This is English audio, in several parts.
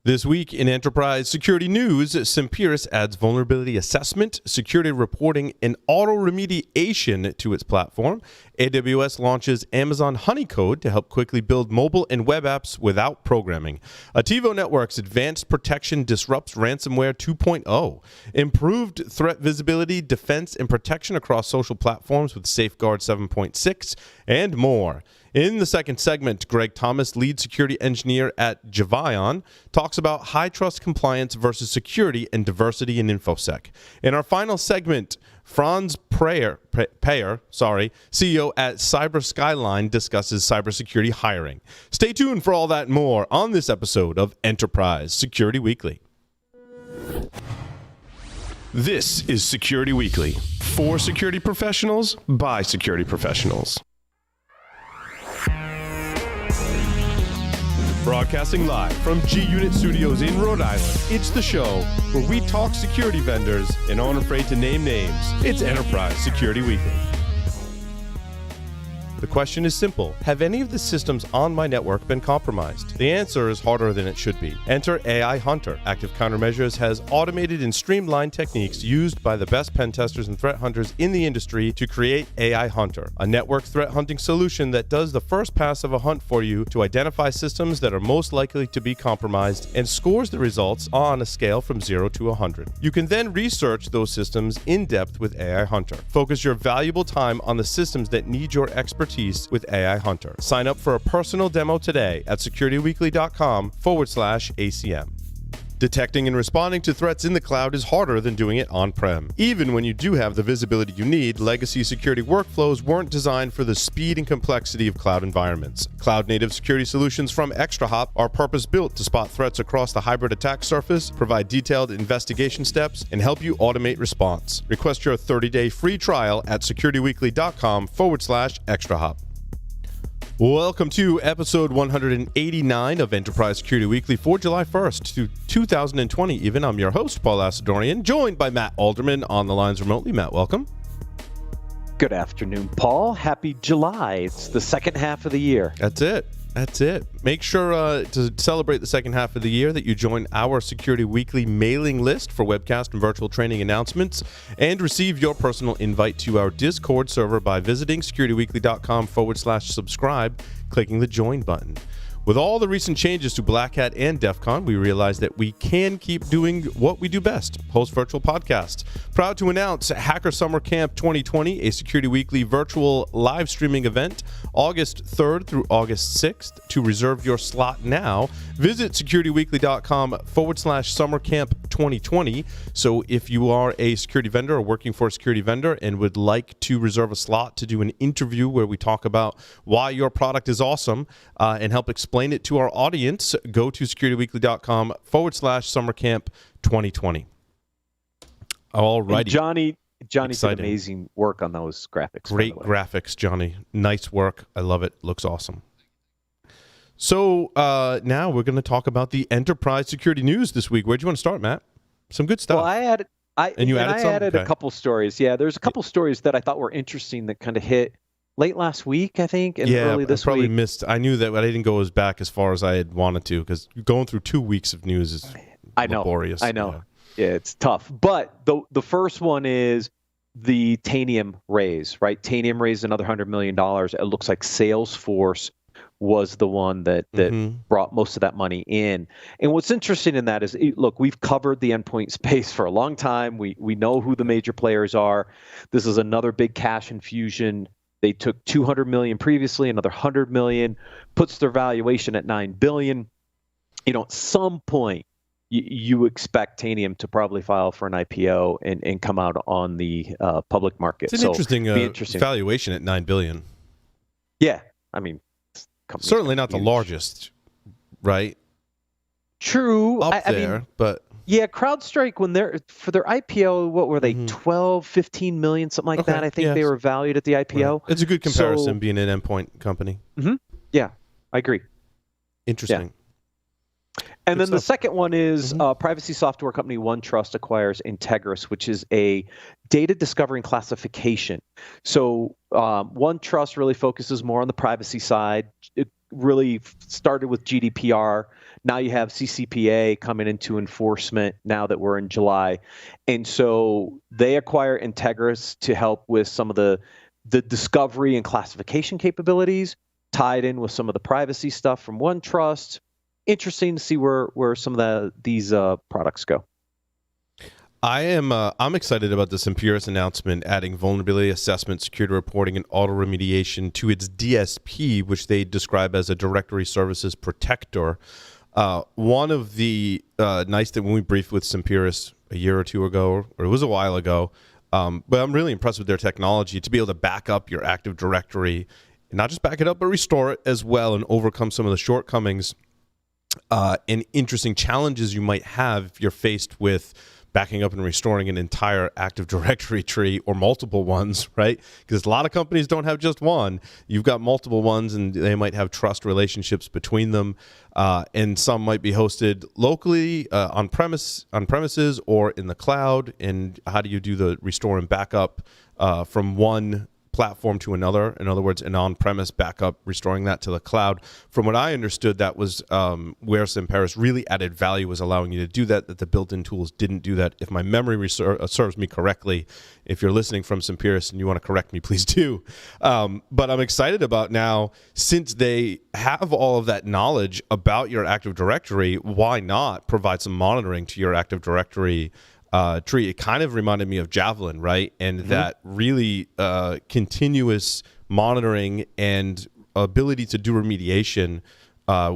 This week in enterprise security news, Simperis adds vulnerability assessment, security reporting, and auto remediation to its platform. AWS launches Amazon Honeycode to help quickly build mobile and web apps without programming. Ativo Networks advanced protection disrupts ransomware 2.0. Improved threat visibility, defense, and protection across social platforms with Safeguard 7.6, and more. In the second segment, Greg Thomas, lead security engineer at Jvion, talks about high trust compliance versus security and diversity in InfoSec. In our final segment, Franz Payer, CEO at Cyber Skyline, discusses cybersecurity hiring. Stay tuned for all that and more on this episode of Enterprise Security Weekly. This is Security Weekly, for security professionals, by security professionals. Broadcasting live from G-Unit Studios in Rhode Island, it's the show where we talk security vendors and aren't afraid to name names. It's Enterprise Security Weekly. The question is simple. Have any of the systems on my network been compromised? The answer is harder than it should be. Enter AI Hunter. Active Countermeasures has automated and streamlined techniques used by the best pen testers and threat hunters in the industry to create AI Hunter, a network threat hunting solution that does the first pass of a hunt for you to identify systems that are most likely to be compromised and scores the results on a scale from 0 to 100. You can then research those systems in depth with AI Hunter. Focus your valuable time on the systems that need your expertise with AI Hunter. Sign up for a personal demo today at securityweekly.com/ACM. Detecting and responding to threats in the cloud is harder than doing it on-prem. Even when you do have the visibility you need, legacy security workflows weren't designed for the speed and complexity of cloud environments. Cloud-native security solutions from ExtraHop are purpose-built to spot threats across the hybrid attack surface, provide detailed investigation steps, and help you automate response. Request your 30-day free trial at securityweekly.com/ExtraHop. Welcome to episode 189 of Enterprise Security Weekly for July 1st to 2020 even. I'm your host, Paul Asadorian, joined by Matt Alderman on the lines remotely. Matt, welcome. Good afternoon, Paul. Happy July. It's the second half of the year. That's it. Make sure to celebrate the second half of the year that you join our Security Weekly mailing list for webcast and virtual training announcements and receive your personal invite to our Discord server by visiting securityweekly.com/subscribe, clicking the join button. With all the recent changes to Black Hat and DEF CON, we realized that we can keep doing what we do best, host virtual podcasts. Proud to announce Hacker Summer Camp 2020, a Security Weekly virtual live streaming event, August 3rd through August 6th. To reserve your slot now, visit securityweekly.com/summercamp2020. So if you are a security vendor or working for a security vendor and would like to reserve a slot to do an interview where we talk about why your product is awesome and help explain it to our audience, go to securityweekly.com/summercamp2020. All righty. Johnny did amazing work on those graphics. Great graphics, Johnny. Nice work. I love it. Looks awesome. So now we're going to talk about the enterprise security news this week. Where do you want to start, Matt? Some good stuff. Well, I added Okay. a couple stories. Yeah, there's a couple stories that I thought were interesting that kind of hit late last week, I think, and early this probably week. Missed. I knew that, but I didn't go back as far as I had wanted to because going through 2 weeks of news is laborious. I know. Yeah, it's tough. But the first one is the Tanium raise, right? Tanium raised another $100 million. It looks like Salesforce was the one that brought most of that money in. And what's interesting in that is, look, we've covered the endpoint space for a long time. We know who the major players are. This is another big cash infusion. They took $200 million previously, another $100 million, puts their valuation at $9 billion. At some point, you expect Tanium to probably file for an IPO and come out on the public market. It's an interesting valuation at $9 billion. Yeah, I mean, certainly not the largest, right? True. I mean, but yeah, CrowdStrike, for their IPO, what were they, 12, 15 million, something like that? I think they were valued at the IPO. Right. It's a good comparison being an endpoint company. Yeah, I agree. Interesting. Yeah. And then the second one is privacy software company OneTrust acquires Integris, which is a data discovery and classification. So OneTrust really focuses more on the privacy side. It really started with GDPR. Now you have CCPA coming into enforcement now that we're in July. And so they acquire Integris to help with some of the discovery and classification capabilities tied in with some of the privacy stuff from OneTrust. Interesting to see where some of these products go. I'm excited about this Semperis announcement adding vulnerability assessment, security reporting, and auto remediation to its DSP, which they describe as a directory services protector. One of the nice that when we briefed with Semperis a year or two ago, or it was a while ago, but I'm really impressed with their technology to be able to back up your Active Directory, and not just back it up, but restore it as well and overcome some of the shortcomings and interesting challenges you might have if you're faced with backing up and restoring an entire Active Directory tree or multiple ones, right? Because a lot of companies don't have just one. You've got multiple ones, and they might have trust relationships between them, and some might be hosted locally on premises or in the cloud. And how do you do the restore and backup from one platform to another? In other words, an on-premise backup, restoring that to the cloud. From what I understood, that was where Semperis really added value, was allowing you to do that the built-in tools didn't do that. If my memory serves me correctly, if you're listening from Semperis and you want to correct me, please do. But I'm excited about now, since they have all of that knowledge about your Active Directory, why not provide some monitoring to your Active Directory tree? It kind of reminded me of Jvion, right? And that really continuous monitoring and ability to do remediation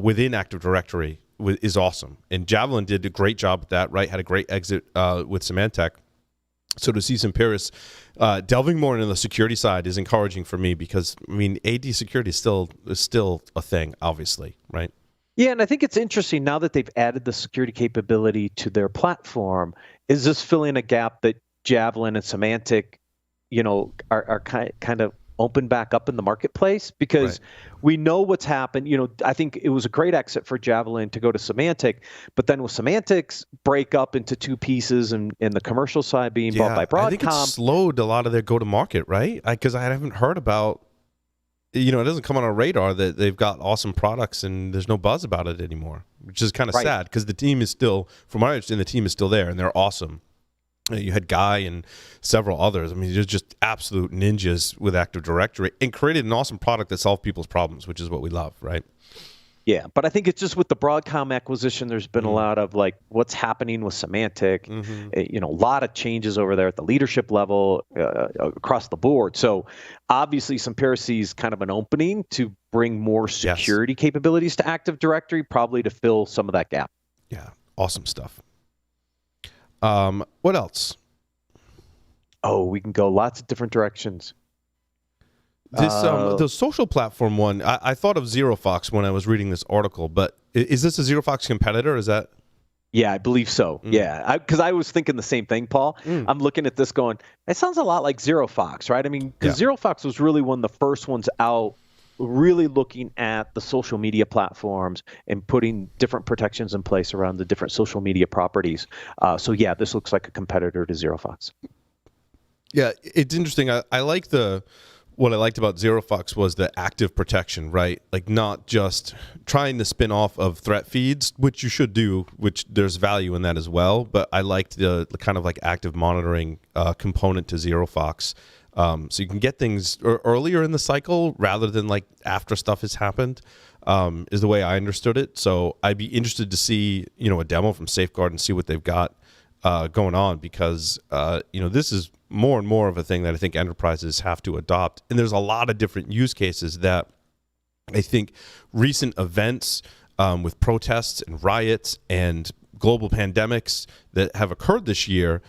within Active Directory is awesome. And Jvion did a great job with that, right? Had a great exit with Symantec. So to see Semperis delving more into the security side is encouraging for me, because I mean, AD security is still a thing, obviously, right? Yeah, and I think it's interesting now that they've added the security capability to their platform. Is this filling a gap that Jvion and Symantec, are kind of open back up in the marketplace? Because we know what's happened. I think it was a great exit for Jvion to go to Symantec, but then with Symantec's break up into two pieces and the commercial side being bought by Broadcom, I think it's slowed a lot of their go-to-market, right? Because I haven't heard about. It doesn't come on our radar that they've got awesome products and there's no buzz about it anymore, which is kind of sad, because the team is still, from my understanding, the team is still there and they're awesome. You had Guy and several others. I mean, they're just absolute ninjas with Active Directory and created an awesome product that solved people's problems, which is what we love, right? Yeah, but I think it's just with the Broadcom acquisition, there's been a lot of what's happening with Symantec, a lot of changes over there at the leadership level across the board. So obviously Semperis sees kind of an opening to bring more security capabilities to Active Directory, probably to fill some of that gap. Yeah, awesome stuff. What else? Oh, we can go lots of different directions. This the social platform one, I thought of ZeroFox when I was reading this article, but is this a ZeroFox competitor? Is that? Yeah, I believe so. Yeah, because I was thinking the same thing, Paul. I'm looking at this going, it sounds a lot like ZeroFox, right? I mean, because ZeroFox was really one of the first ones out really looking at the social media platforms and putting different protections in place around the different social media properties. So yeah, this looks like a competitor to ZeroFox. Yeah, it's interesting. What I liked about ZeroFox was the active protection, right? Like not just trying to spin off of threat feeds, which you should do, which there's value in that as well. But I liked the kind of like active monitoring component to ZeroFox. So you can get things earlier in the cycle rather than like after stuff has happened, is the way I understood it. So I'd be interested to see, a demo from Safeguard and see what they've got going on, because this is more and more of a thing that I think enterprises have to adopt. And there's a lot of different use cases that I think recent events with protests and riots and global pandemics that have occurred this year,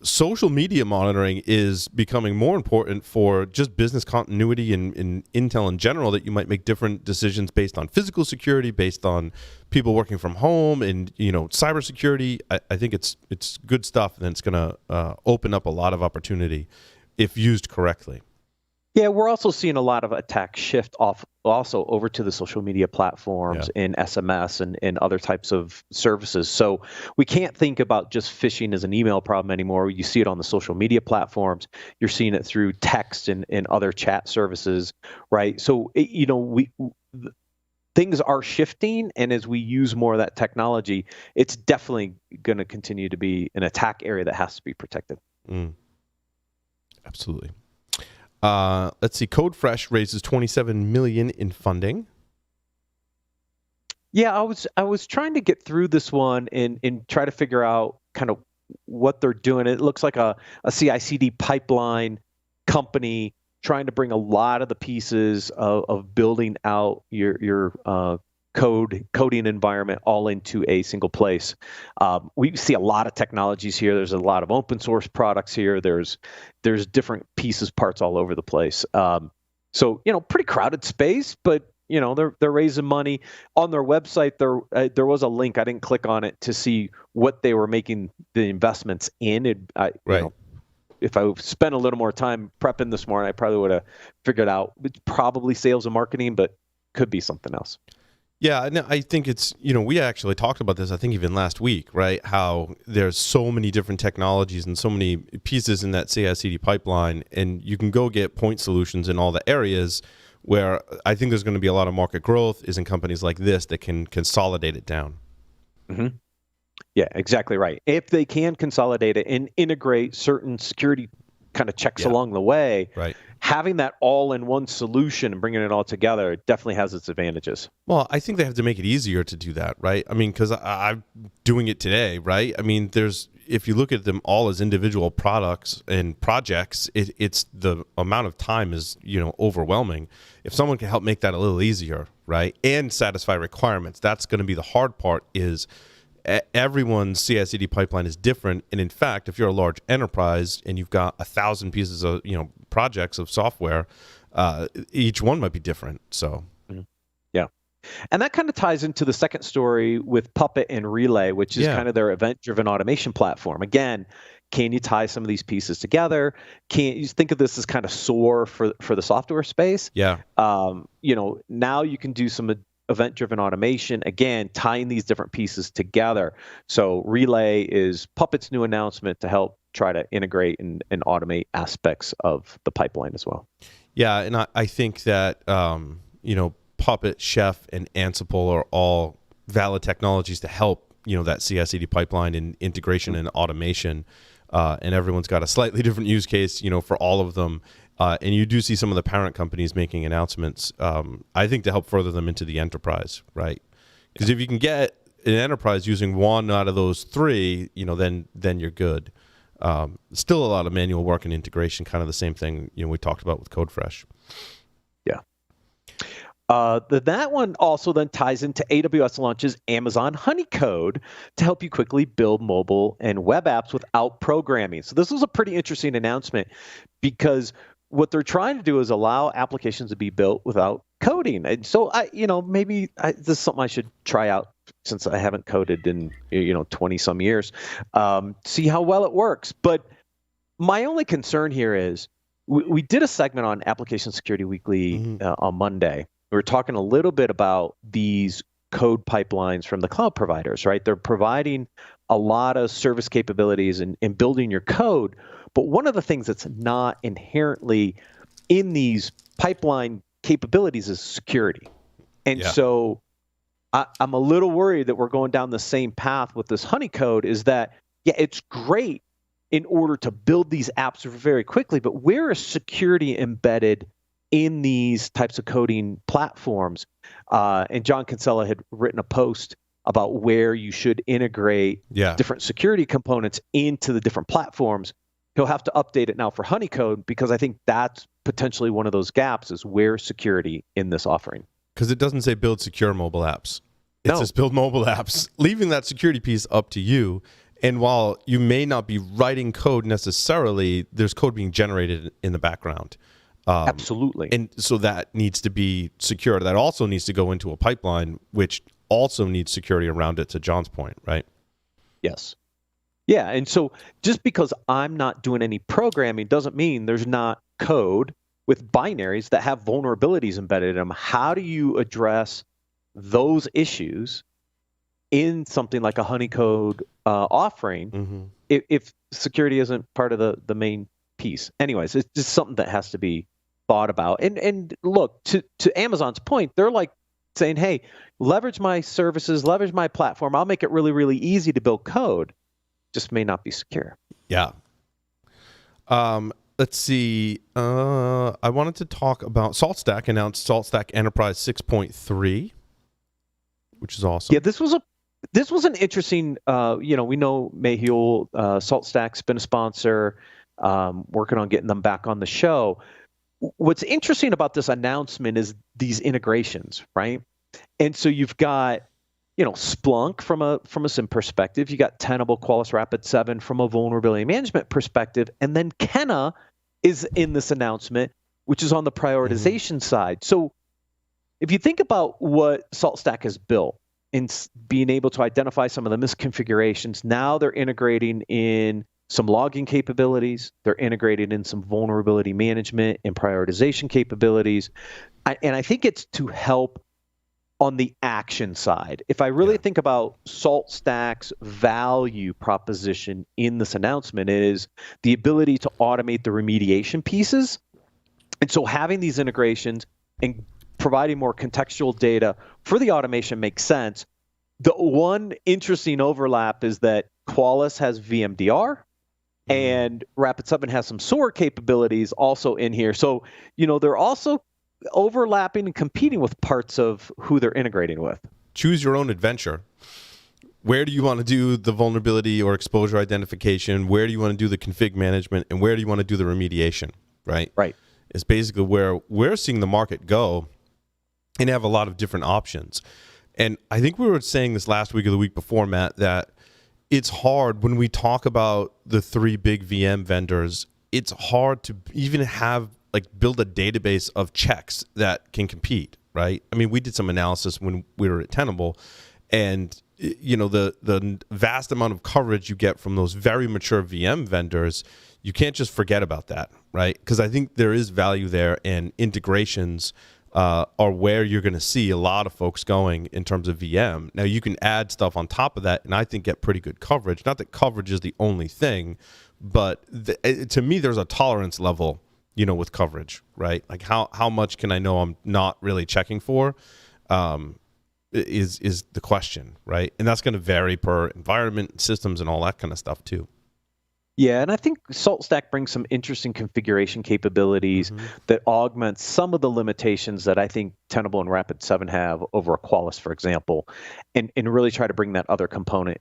social media monitoring is becoming more important for just business continuity and intel in general, that you might make different decisions based on physical security, based on people working from home, and cybersecurity. I think it's good stuff, and it's going to open up a lot of opportunity if used correctly. Yeah, we're also seeing a lot of attacks shift off also over to the social media platforms in SMS and other types of services. So we can't think about just phishing as an email problem anymore. You see it on the social media platforms. You're seeing it through text and other chat services, right? So, things are shifting, and as we use more of that technology, it's definitely going to continue to be an attack area that has to be protected. Absolutely. Let's see. CodeFresh raises $27 million in funding. Yeah, I was trying to get through this one and try to figure out kind of what they're doing. It looks like a CI/CD pipeline company trying to bring a lot of the pieces of building out your coding environment all into a single place. We see a lot of technologies here. There's a lot of open source products here. There's different pieces, parts all over the place. So pretty crowded space, but they're raising money. On their website. There was a link. I didn't click on it to see what they were making the investments in. If I spent a little more time prepping this morning, I probably would have figured out. It's probably sales and marketing, but could be something else. Yeah, and I think it's, we actually talked about this, I think even last week, right? How there's so many different technologies and so many pieces in that CI/CD pipeline, and you can go get point solutions in all the areas. Where I think there's going to be a lot of market growth is in companies like this that can consolidate it down. Mm-hmm. Yeah, exactly right. If they can consolidate it and integrate certain security kind of checks along the way, right, having that all in one solution and bringing it all together definitely has its advantages. Well, I think they have to make it easier to do that, right? I mean, because I'm doing it today, right? I mean, if you look at them all as individual products and projects, it's the amount of time is, overwhelming. If someone can help make that a little easier, right, and satisfy requirements, that's going to be the hard part. Is everyone's CI/CD pipeline is different, and in fact, if you're a large enterprise and you've got 1,000 pieces of projects of software, each one might be different. So, yeah. And that kind of ties into the second story with Puppet and Relay, which is kind of their event-driven automation platform. Again, can you tie some of these pieces together? Can you think of this as kind of SOAR for the software space? Yeah. Now you can do some event-driven automation, again, tying these different pieces together. So Relay is Puppet's new announcement to help try to integrate and automate aspects of the pipeline as well. Yeah, and I think that, Puppet, Chef, and Ansible are all valid technologies to help, that CI/CD pipeline and integration and automation. And everyone's got a slightly different use case, for all of them. And you do see some of the parent companies making announcements, I think, to help further them into the enterprise, right? Because if you can get an enterprise using one out of those three, then you're good. Still a lot of manual work and integration, kind of the same thing, we talked about with CodeFresh. Yeah. That one also then ties into AWS launches Amazon Honeycode to help you quickly build mobile and web apps without programming. So this was a pretty interesting announcement because what they're trying to do is allow applications to be built without coding. And so maybe this is something I should try out since I haven't coded in 20 some years. See how well it works. But my only concern here is we did a segment on Application Security Weekly on Monday. We were talking a little bit about these code pipelines from the cloud providers, right? They're providing a lot of service capabilities and building your code. But one of the things that's not inherently in these pipeline capabilities is security. And so I'm a little worried that we're going down the same path with this Honeycode, is that, it's great in order to build these apps very quickly, but where is security embedded in these types of coding platforms? And John Kinsella had written a post about where you should integrate different security components into the different platforms. He'll have to update it now for Honeycode, because I think that's potentially one of those gaps, is where security in this offering. Because it doesn't say build secure mobile apps. It says build mobile apps, leaving that security piece up to you. And while you may not be writing code necessarily, there's code being generated in the background. Absolutely. And so that needs to be secure. That also needs to go into a pipeline, which also needs security around it, to John's point, right? Yes. Yeah, and so just because I'm not doing any programming doesn't mean there's not code with binaries that have vulnerabilities embedded in them. How do you address those issues in something like a Honeycode offering if security isn't part of the main piece? Anyways, it's just something that has to be thought about. And look, to Amazon's point, they're like saying, hey, leverage my services, leverage my platform. I'll make it really, really easy to build code. Just may not be secure. Yeah. Let's see. I wanted to talk about SaltStack announced SaltStack Enterprise 6.3, which is awesome. Yeah, this was an interesting. We know Mayhew, SaltStack's been a sponsor, working on getting them back on the show. What's interesting about this announcement is these integrations, right? And so you've got, Splunk from a SIM perspective, you got Tenable, Qualys Rapid7 from a vulnerability management perspective, and then Kenna is in this announcement, which is on the prioritization side. So if you think about what SaltStack has built in being able to identify some of the misconfigurations, now they're integrating in some logging capabilities, they're integrated in some vulnerability management and prioritization capabilities. And I think it's to help on the action side. If I really think about SaltStack's value proposition in this announcement is the ability to automate the remediation pieces. And so having these integrations and providing more contextual data for the automation makes sense. The one interesting overlap is that Qualys has VMDR and Rapid7 has some SOAR capabilities also in here. So, they're also overlapping and competing with parts of who they're integrating with. Choose your own adventure. Where do you want to do the vulnerability or exposure identification? Where do you want to do the config management? And where do you want to do the remediation? Right? Right. It's basically where we're seeing the market go, and have a lot of different options. And I think we were saying this last week or the week before, Matt, that it's hard when we talk about the three big VM vendors. It's hard to even build a database of checks that can compete, right? I mean, we did some analysis when we were at Tenable, and the vast amount of coverage you get from those very mature VM vendors, you can't just forget about that, right? Because I think there is value there, and integrations are where you're going to see a lot of folks going in terms of VM. Now, you can add stuff on top of that, and I think get pretty good coverage. Not that coverage is the only thing, but to me, there's a tolerance level, with coverage, right? Like how much can I know I'm not really checking for is the question, right? And that's going to vary per environment, systems, and all that kind of stuff too. Yeah, and I think SaltStack brings some interesting configuration capabilities that augment some of the limitations that I think Tenable and Rapid7 have over a Qualys, for example, and really try to bring that other component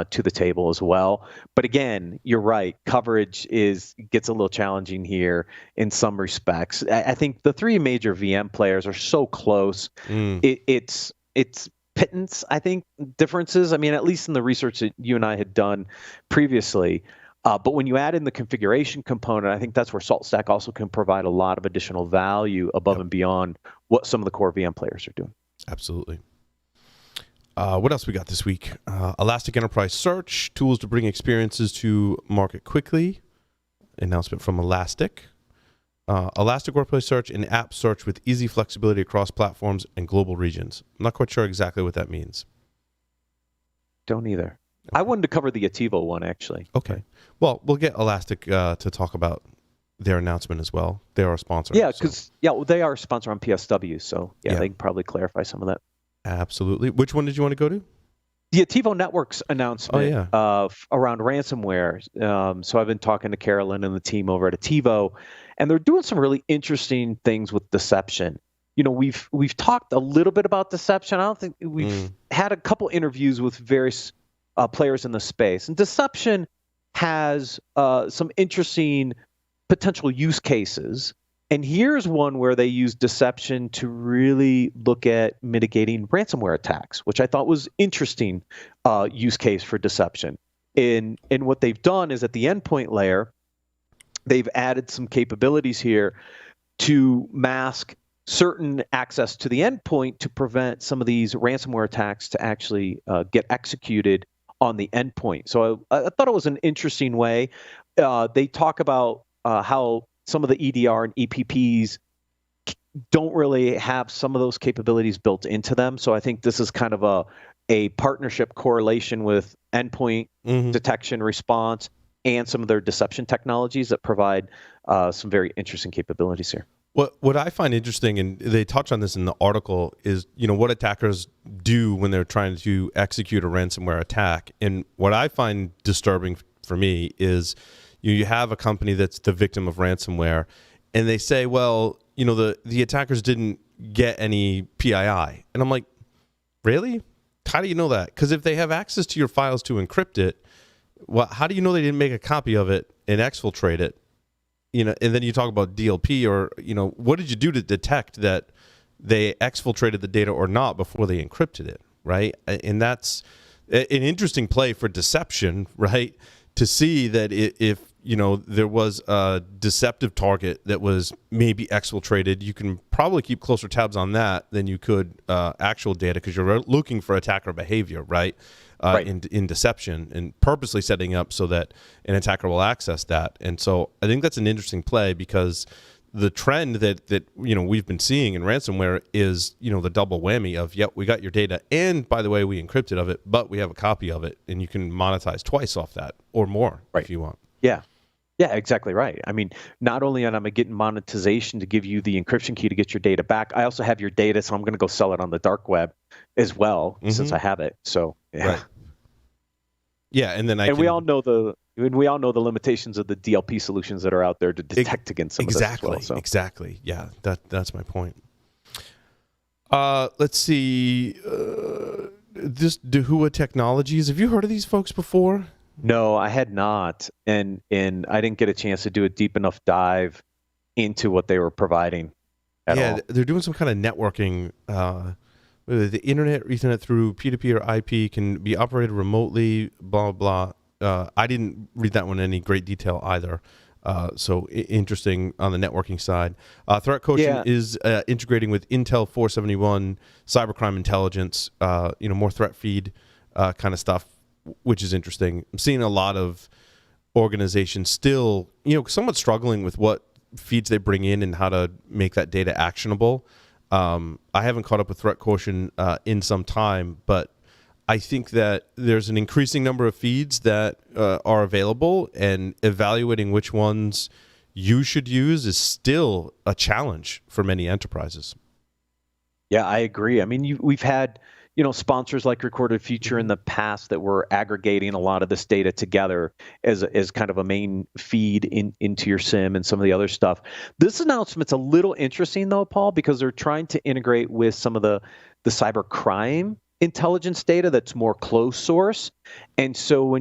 to the table as well. But again, you're right. Coverage gets a little challenging here in some respects. I think the three major VM players are so close. It's pittance, I think, differences. I mean, at least in the research that you and I had done previously. But when you add in the configuration component, I think that's where SaltStack also can provide a lot of additional value above and beyond what some of the core VM players are doing. Absolutely. What else we got this week? Elastic Enterprise Search, tools to bring experiences to market quickly. Announcement from Elastic. Elastic Workplace Search and App Search with easy flexibility across platforms and global regions. I'm not quite sure exactly what that means. Don't either. Okay. I wanted to cover the Ativo one, actually. Okay. Well, we'll get Elastic to talk about their announcement as well. They are a sponsor. Yeah, because they are a sponsor on PSW, so they can probably clarify some of that. Absolutely. Which one did you want to go to? The Ativo Networks announcement around ransomware. So I've been talking to Carolyn and the team over at Ativo, and they're doing some really interesting things with deception. We've talked a little bit about deception. I don't think we've had a couple interviews with various players in the space, and deception has some interesting potential use cases. And here's one where they use deception to really look at mitigating ransomware attacks, which I thought was interesting use case for deception. And what they've done is at the endpoint layer, they've added some capabilities here to mask certain access to the endpoint to prevent some of these ransomware attacks to actually get executed on the endpoint. So I thought it was an interesting way. They talk about how some of the EDR and EPPs don't really have some of those capabilities built into them. So I think this is kind of a partnership correlation with endpoint detection response and some of their deception technologies that provide some very interesting capabilities here. What I find interesting, and they touch on this in the article, is what attackers do when they're trying to execute a ransomware attack. And what I find disturbing for me is you have a company that's the victim of ransomware, and they say, well, the attackers didn't get any PII, and I'm like, really? How do you know that? Because if they have access to your files to encrypt it, well, how do you know they didn't make a copy of it and exfiltrate it? And then you talk about DLP, or what did you do to detect that they exfiltrated the data or not before they encrypted it, right? And that's an interesting play for deception, right? To see that if there was a deceptive target that was maybe exfiltrated, you can probably keep closer tabs on that than you could actual data, because you're looking for attacker behavior, right? Right. In deception, and purposely setting up so that an attacker will access that. And so I think that's an interesting play, because the trend that we've been seeing in ransomware is the double whammy of, yep, we got your data, and by the way, we encrypted of it, but we have a copy of it, and you can monetize twice off that or more if you want. Yeah. Yeah, exactly right. I mean, not only am I getting monetization to give you the encryption key to get your data back, I also have your data, so I'm going to go sell it on the dark web as well, since I have it. So yeah. Right. Yeah, and then we all know the limitations of the DLP solutions that are out there to detect against some of this as well. So. Exactly. Yeah, that's my point. Let's see. This Dahua Technologies. Have you heard of these folks before? No, I had not, and I didn't get a chance to do a deep enough dive into what they were providing at all. They're doing some kind of networking. The internet, Ethernet through P2P or IP can be operated remotely, blah, blah, blah. I didn't read that one in any great detail either. So interesting on the networking side. Threat Quotient is integrating with Intel 471 cybercrime intelligence, more threat feed kind of stuff, which is interesting. I'm seeing a lot of organizations still, somewhat struggling with what feeds they bring in and how to make that data actionable. I haven't caught up with Threat Quotient in some time, but I think that there's an increasing number of feeds that are available, and evaluating which ones you should use is still a challenge for many enterprises. Yeah, I agree. I mean, we've had sponsors like Recorded Future in the past that were aggregating a lot of this data together as kind of a main feed into your SIM and some of the other stuff. This announcement's a little interesting though, Paul, because they're trying to integrate with some of the cyber crime intelligence data that's more closed source. And so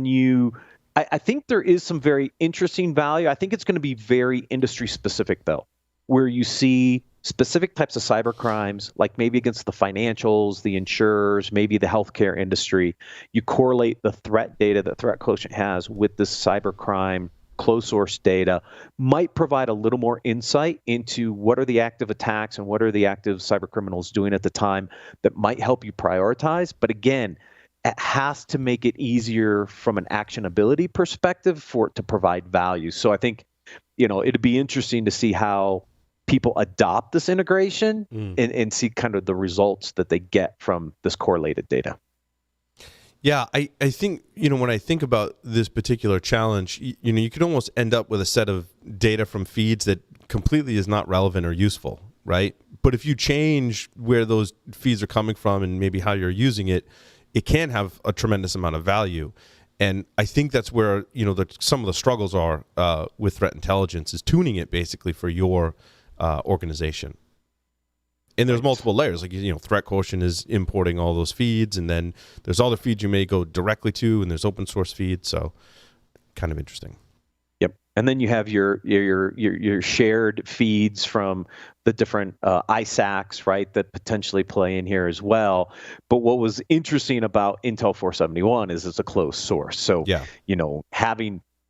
I think there is some very interesting value. I think it's going to be very industry specific though, where you see specific types of cyber crimes, like maybe against the financials, the insurers, maybe the healthcare industry. You correlate the threat data that Threat Quotient has with this cyber crime closed source data, might provide a little more insight into what are the active attacks and what are the active cyber criminals doing at the time that might help you prioritize. But again, it has to make it easier from an actionability perspective for it to provide value. So I think, it'd be interesting to see how people adopt this integration and see kind of the results that they get from this correlated data. Yeah, I think, when I think about this particular challenge, you could almost end up with a set of data from feeds that completely is not relevant or useful, right? But if you change where those feeds are coming from and maybe how you're using it, it can have a tremendous amount of value. And I think that's where, some of the struggles are with threat intelligence, is tuning it basically for your organization. And there's multiple layers, like, Threat Quotient is importing all those feeds, and then there's other feeds you may go directly to, and there's open source feeds. So kind of interesting. Yep. And then you have your shared feeds from the different ISACs, right, that potentially play in here as well. But what was interesting about Intel 471 is it's a closed source. So,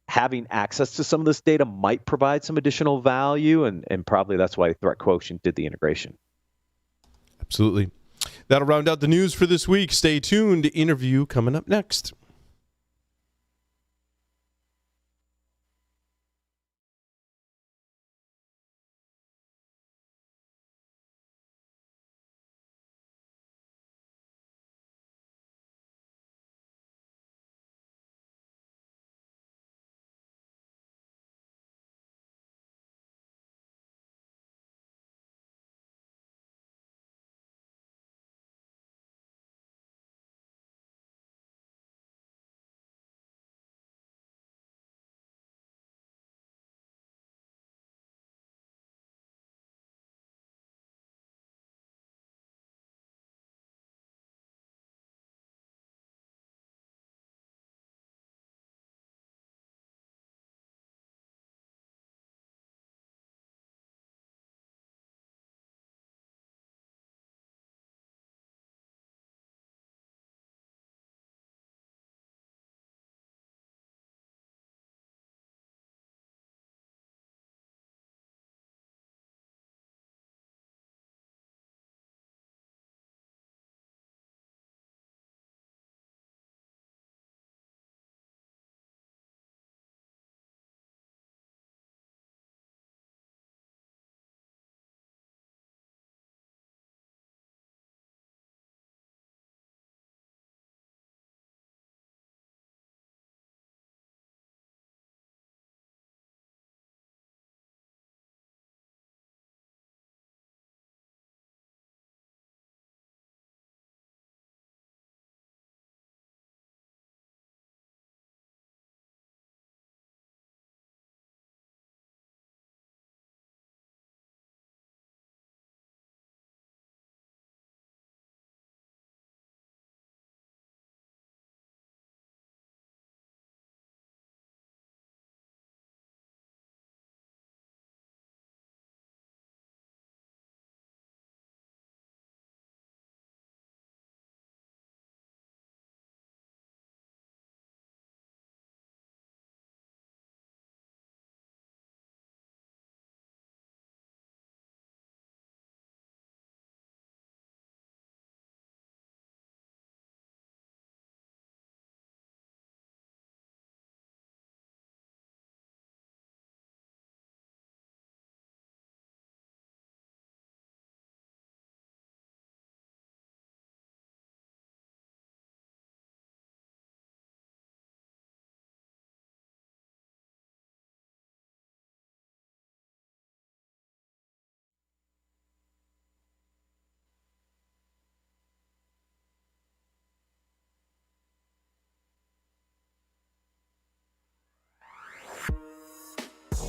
having access to some of this data might provide some additional value, and probably that's why Threat Quotient did the integration. Absolutely. That'll round out the news for this week. Stay tuned. Interview coming up next.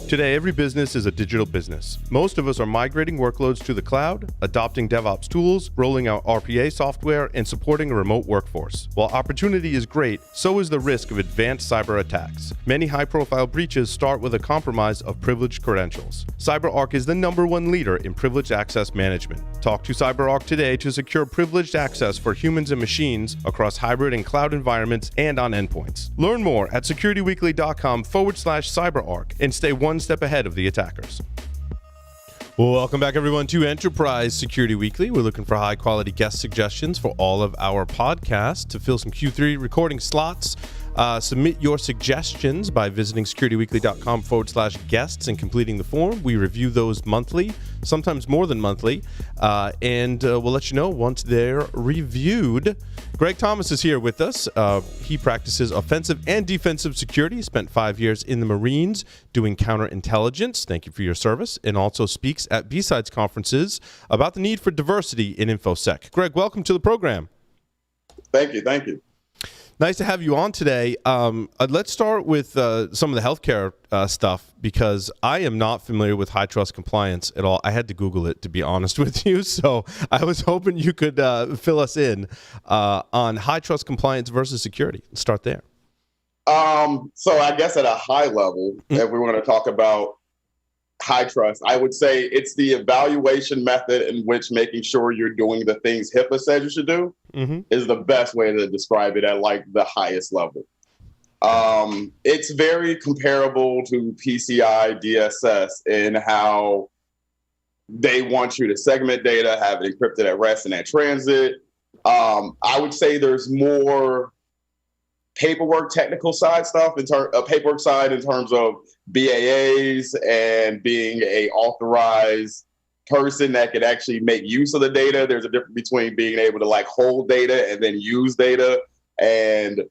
Today, every business is a digital business. Most of us are migrating workloads to the cloud, adopting DevOps tools, rolling out RPA software, and supporting a remote workforce. While opportunity is great, so is the risk of advanced cyber attacks. Many high-profile breaches start with a compromise of privileged credentials. CyberArk is the #1 leader in privileged access management. Talk to CyberArk today to secure privileged access for humans and machines across hybrid and cloud environments and on endpoints. Learn more at securityweekly.com/CyberArk and stay one step ahead of the attackers. Well, welcome back, everyone, to Enterprise Security Weekly. We're looking for high-quality guest suggestions for all of our podcasts. To fill some Q3 recording slots, submit your suggestions by visiting securityweekly.com/guests and completing the form. We review those monthly, sometimes more than monthly, and we'll let you know once they're reviewed. Greg Thomas is here with us. He practices offensive and defensive security. Spent 5 years in the Marines doing counterintelligence. Thank you for your service. And also speaks at B-Sides conferences about the need for diversity in InfoSec. Greg, welcome to the program. Thank you. Thank you. Nice to have you on today. Let's start with some of the healthcare stuff, because I am not familiar with high trust compliance at all. I had to Google it, to be honest with you. So I was hoping you could fill us in on high trust compliance versus security. Let's start there. So I guess at a high level, if we want to talk about high trust, I would say it's the evaluation method in which making sure you're doing the things HIPAA says you should do is the best way to describe it at like the highest level. It's very comparable to PCI DSS in how they want you to segment data, have it encrypted at rest and at transit. I would say there's more paperwork, technical side stuff in terms of BAAs and being a authorized person that could actually make use of the data. There's a difference between being able to like hold data and then use data. And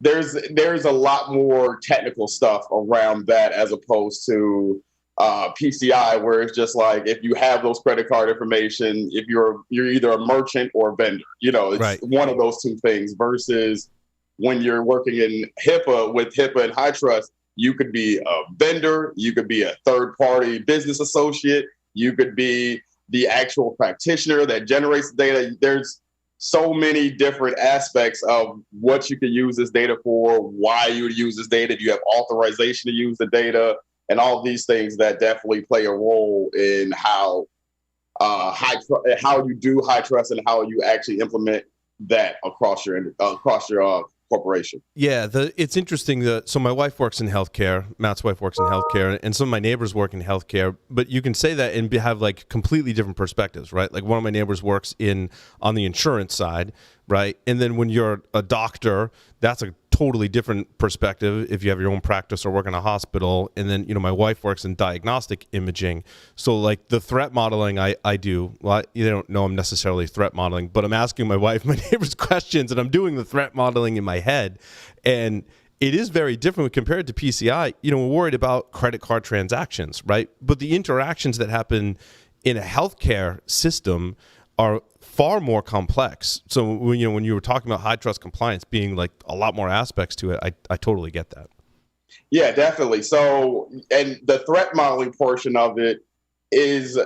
there's a lot more technical stuff around that as opposed to PCI, where it's just like, if you have those credit card information, if you're either a merchant or a vendor, it's right. One of those two things, versus when you're working in HIPAA with HIPAA and high trust, you could be a vendor, you could be a third-party business associate, you could be the actual practitioner that generates the data. There's so many different aspects of what you could use this data for, why you would use this data, do you have authorization to use the data, and all of these things that definitely play a role in how you do high trust and how you actually implement that across your corporation. Yeah, it's interesting. So my wife works in healthcare. Matt's wife works in healthcare, and some of my neighbors work in healthcare. But you can say that and have like completely different perspectives, right? Like one of my neighbors works on the insurance side, right? And then when you're a doctor, that's a totally different perspective if you have your own practice or work in a hospital. And then, my wife works in diagnostic imaging. So like the threat modeling I do, well, you don't know I'm necessarily threat modeling, but I'm asking my wife, my neighbor's questions, and I'm doing the threat modeling in my head. And it is very different compared to PCI. We're worried about credit card transactions, right? But the interactions that happen in a healthcare system are far more complex. So when you were talking about high trust compliance being like a lot more aspects to it, I totally get that. Yeah, definitely. So, and the threat modeling portion of it is,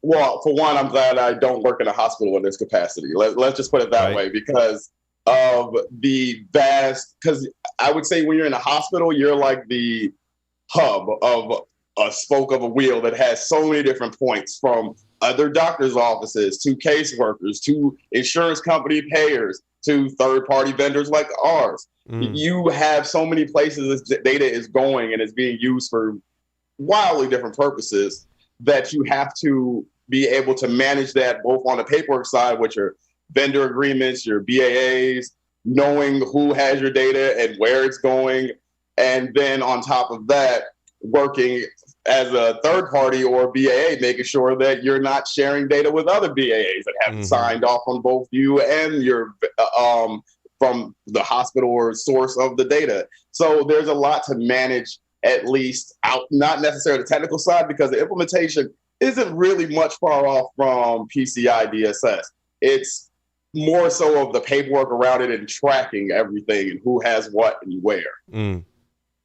well, for one, I'm glad I don't work in a hospital in this capacity. Let's just put it that way, because of the because I would say when you're in a hospital, you're like the hub of a spoke of a wheel that has so many different points, from other doctors' offices to caseworkers to insurance company payers to third-party vendors like ours. You have so many places this data is going and is being used for wildly different purposes that you have to be able to manage that both on the paperwork side with your vendor agreements, your BAAs, knowing who has your data and where it's going. And then on top of that, working as a third party or BAA, making sure that you're not sharing data with other BAAs that haven't signed off on both you and your from the hospital or source of the data. So there's a lot to manage, at least out, not necessarily the technical side, because the implementation isn't really much far off from PCI DSS. It's more so of the paperwork around it and tracking everything and who has what and where.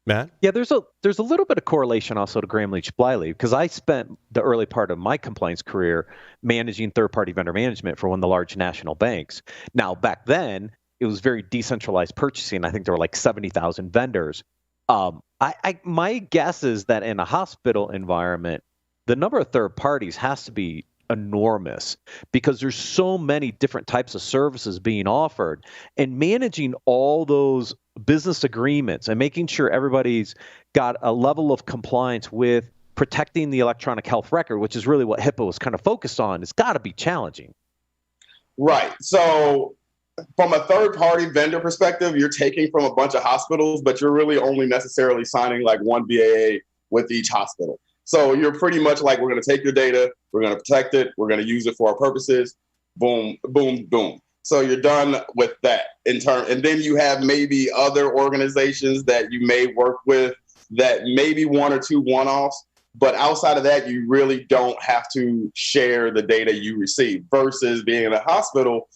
Matt? Yeah, there's a little bit of correlation also to Graham Leach Bliley, because I spent the early part of my compliance career managing third-party vendor management for one of the large national banks. Now, back then, it was very decentralized purchasing. I think there were like 70,000 vendors. My guess is that in a hospital environment, the number of third parties has to be enormous because there's so many different types of services being offered, and managing all those business agreements and making sure everybody's got a level of compliance with protecting the electronic health record, which is really what HIPAA was kind of focused on, it's got to be challenging. Right. So from a third-party vendor perspective, you're taking from a bunch of hospitals, but you're really only necessarily signing like one BAA with each hospital. So you're pretty much like, we're going to take your data, we're going to protect it, we're going to use it for our purposes, boom, boom, boom. So you're done with that in turn. And then you have maybe other organizations that you may work with that maybe one or two one-offs, but outside of that, you really don't have to share the data you receive versus being in a hospital.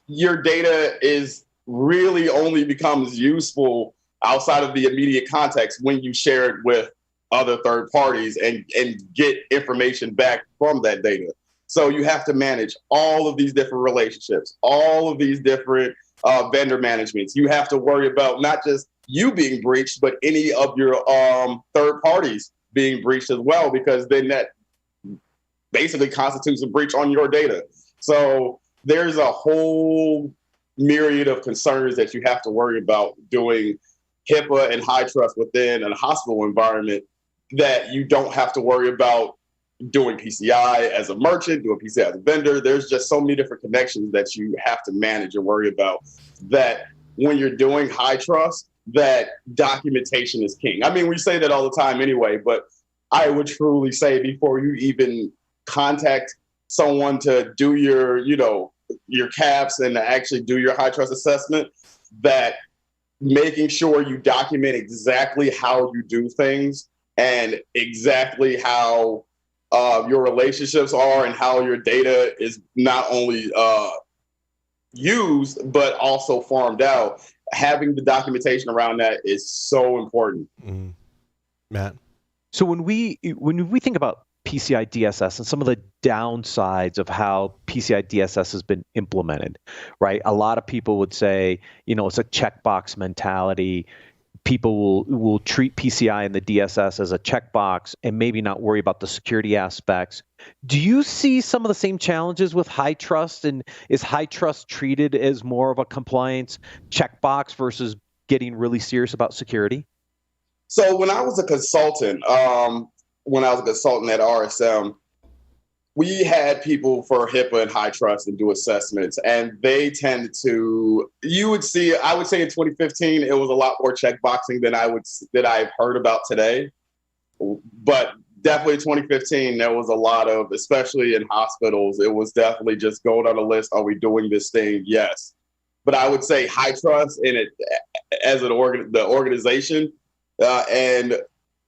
Your data is really only becomes useful outside of the immediate context when you share it with other third parties and get information back from that data. So you have to manage all of these different relationships, all of these different vendor managements. You have to worry about not just you being breached, but any of your third parties being breached as well, because then that basically constitutes a breach on your data. So there's a whole myriad of concerns that you have to worry about doing HIPAA and high trust within a hospital environment that you don't have to worry about doing PCI as a merchant, doing PCI as a vendor. There's just so many different connections that you have to manage and worry about, that when you're doing high trust, that documentation is king. I mean, we say that all the time anyway, but I would truly say before you even contact someone to do your caps and to actually do your high trust assessment, that making sure you document exactly how you do things and exactly how your relationships are and how your data is not only used, but also farmed out. Having the documentation around that is so important. Mm. Matt? So when we think about PCI DSS and some of the downsides of how PCI DSS has been implemented, right? A lot of people would say, it's a checkbox mentality. People will treat PCI and the DSS as a checkbox and maybe not worry about the security aspects. Do you see some of the same challenges with high trust? And is high trust treated as more of a compliance checkbox versus getting really serious about security? So when I was a consultant, at RSM, we had people for HIPAA and high trust and do assessments, and they tended to, I would say in 2015, it was a lot more checkboxing than I've heard about today. But definitely 2015, there was a lot of, especially in hospitals, it was definitely just going on a list. Are we doing this thing? Yes. But I would say high trust in it as the organization, and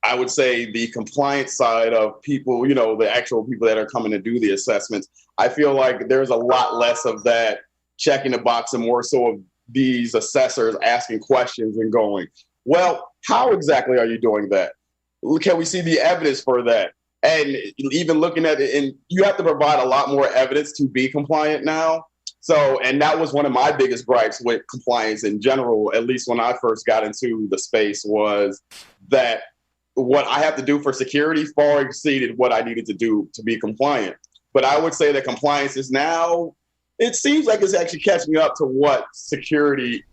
I would say the compliance side of people, the actual people that are coming to do the assessments, I feel like there's a lot less of that checking the box and more so of these assessors asking questions and going, well, how exactly are you doing that? Can we see the evidence for that? And even looking at it, and you have to provide a lot more evidence to be compliant now. So, and that was one of my biggest gripes with compliance in general, at least when I first got into the space, was that what I have to do for security far exceeded what I needed to do to be compliant. But I would say that compliance is now, it seems like it's actually catching up to what security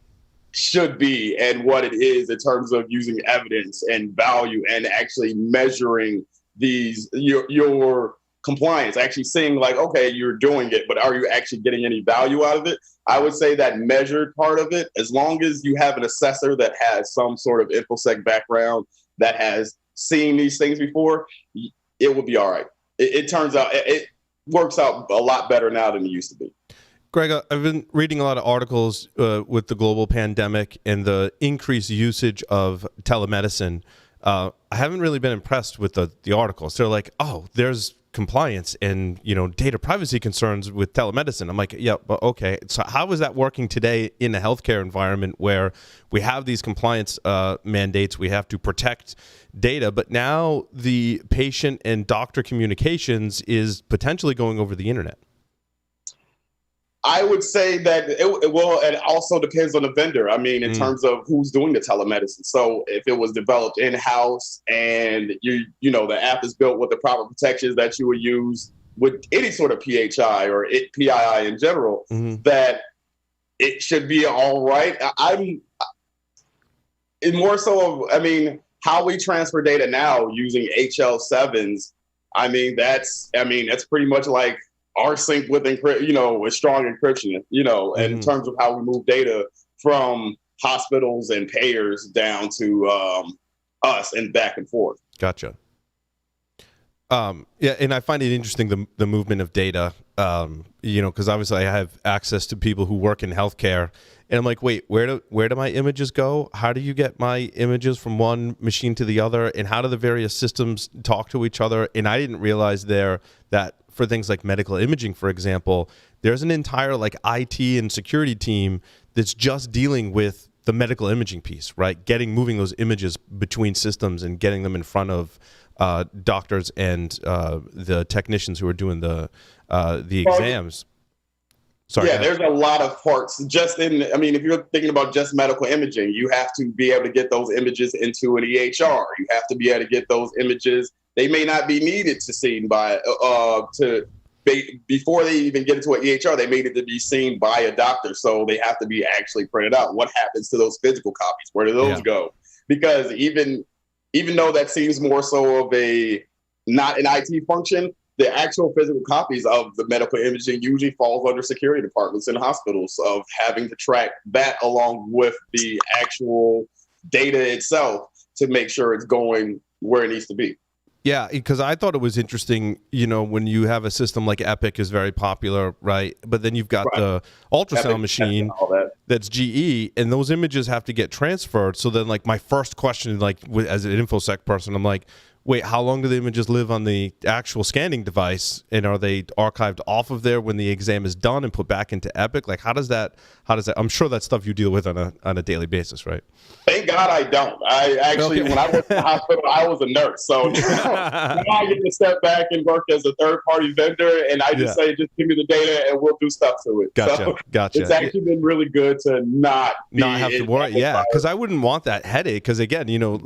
should be and what it is in terms of using evidence and value and actually measuring your compliance, actually seeing like, okay, you're doing it, but are you actually getting any value out of it? I would say that measured part of it, as long as you have an assessor that has some sort of InfoSec background, that has seen these things before, it will be all right. It turns out it works out a lot better now than it used to be. Greg, I've been reading a lot of articles with the global pandemic and the increased usage of telemedicine. I haven't really been impressed with the articles. They're like, oh, there's compliance and, data privacy concerns with telemedicine. I'm like, yeah, but okay. So how is that working today in a healthcare environment where we have these compliance mandates, we have to protect data, but now the patient and doctor communications is potentially going over the internet? I would say that it also depends on the vendor. I mean, in terms of who's doing the telemedicine. So if it was developed in-house and the app is built with the proper protections that you would use with any sort of PHI or PII in general, that it should be all right. How we transfer data now using HL7s, that's pretty much like rsync with with strong encryption, and in terms of how we move data from hospitals and payers down to us and back and forth. Gotcha. Yeah, and I find it interesting, the movement of data, because obviously I have access to people who work in healthcare, and I'm like, wait, where do my images go? How do you get my images from one machine to the other, and how do the various systems talk to each other? And I didn't realize that for things like medical imaging, for example, there's an entire IT and security team that's just dealing with the medical imaging piece, right? Moving those images between systems and getting them in front of doctors and the technicians who are doing the exams. Sorry. Yeah, there's a lot of parts. If you're thinking about just medical imaging, you have to be able to get those images into an EHR. You have to be able to get those images. They may not be needed to seen by before they even get into an EHR. They may need to be seen by a doctor, so they have to be actually printed out. What happens to those physical copies? Where do those go? Because even though that seems more so of not an IT function, the actual physical copies of the medical imaging usually falls under security departments in hospitals of having to track that along with the actual data itself to make sure it's going where it needs to be. Yeah, because I thought it was interesting, when you have a system like Epic is very popular, right? But then you've got the ultrasound Epic machine that's GE, and those images have to get transferred. So then, my first question, as an InfoSec person, I'm like, wait, how long do the images live on the actual scanning device, and are they archived off of there when the exam is done and put back into Epic? How does that? I'm sure that's stuff you deal with on a daily basis, right? Thank God I don't. I actually, when I worked in the hospital, I was a nurse. So now I get to step back and work as a third-party vendor, and I just say, just give me the data and we'll do stuff to it. Gotcha. It's actually been really good to not have to worry. Yeah, because I wouldn't want that headache. Because again, you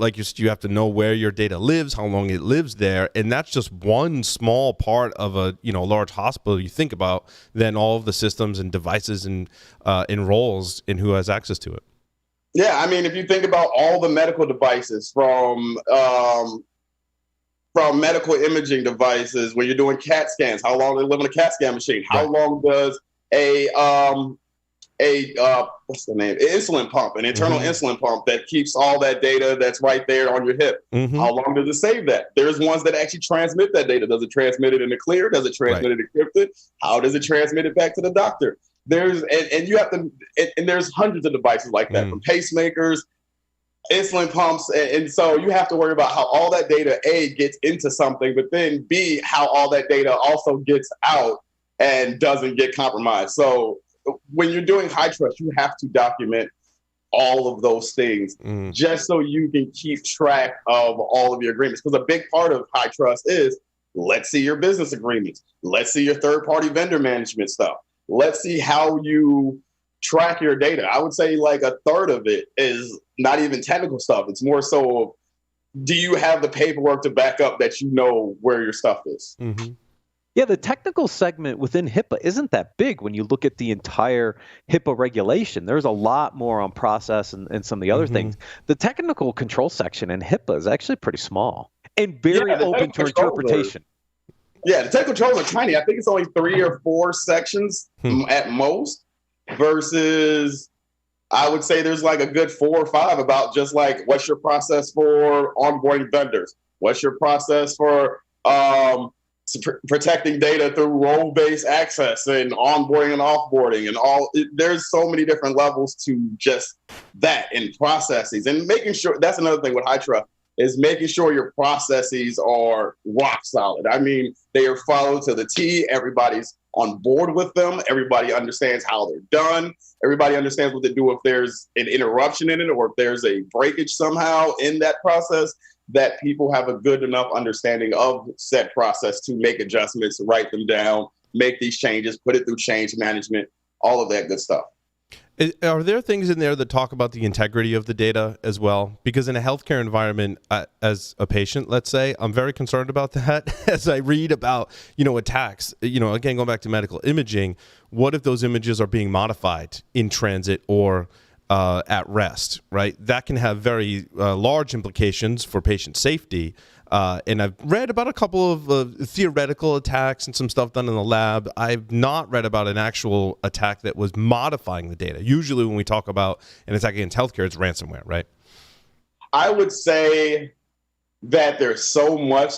have to know where your data lives, how long it lives there, and that's just one small part of a large hospital. You think about then all of the systems and devices and roles and who has access to it. Yeah, if you think about all the medical devices from medical imaging devices, when you're doing CAT scans, how long do they live on a CAT scan machine? How long does what's the name? Insulin pump, an internal insulin pump that keeps all that data that's right there on your hip. How long does it save that? There's ones that actually transmit that data. Does it transmit it in the clear? Does it transmit it encrypted? How does it transmit it back to the doctor? There's hundreds of devices like that, from pacemakers, insulin pumps, and so you have to worry about how all that data gets into something, but then B, how all that data also gets out and doesn't get compromised. So when you're doing high trust, you have to document all of those things just so you can keep track of all of your agreements. Because a big part of high trust is, let's see your business agreements. Let's see your third-party vendor management stuff. Let's see how you track your data. I would say a third of it is not even technical stuff. It's more so, do you have the paperwork to back up that where your stuff is? Yeah, the technical segment within HIPAA isn't that big when you look at the entire HIPAA regulation. There's a lot more on process and some of the other things. The technical control section in HIPAA is actually pretty small and very open to interpretation. The technical controls are tiny. I think it's only 3 or 4 sections at most, versus I would say there's a good 4 or 5 about just what's your process for onboarding vendors? What's your process for protecting data through role-based access and onboarding and offboarding and all? There's so many different levels to just that and processes and making sure. That's another thing with high trust. is making sure your processes are rock solid. I mean, they are followed to the T. Everybody's on board with them. Everybody understands how they're done. Everybody understands what to do if there's an interruption in it or if there's a breakage somehow in that process, that people have a good enough understanding of said process to make adjustments, write them down, make these changes, put it through change management, all of that good stuff. Are there things in there that talk about the integrity of the data as well? Because in a healthcare environment, as a patient, let's say, I'm very concerned about that. As I read about, attacks, again, going back to medical imaging, what if those images are being modified in transit or at rest, right? That can have very large implications for patient safety. And I've read about a couple of theoretical attacks and some stuff done in the lab. I've not read about an actual attack that was modifying the data. Usually when we talk about an attack against healthcare, it's ransomware, right? I would say that there's so much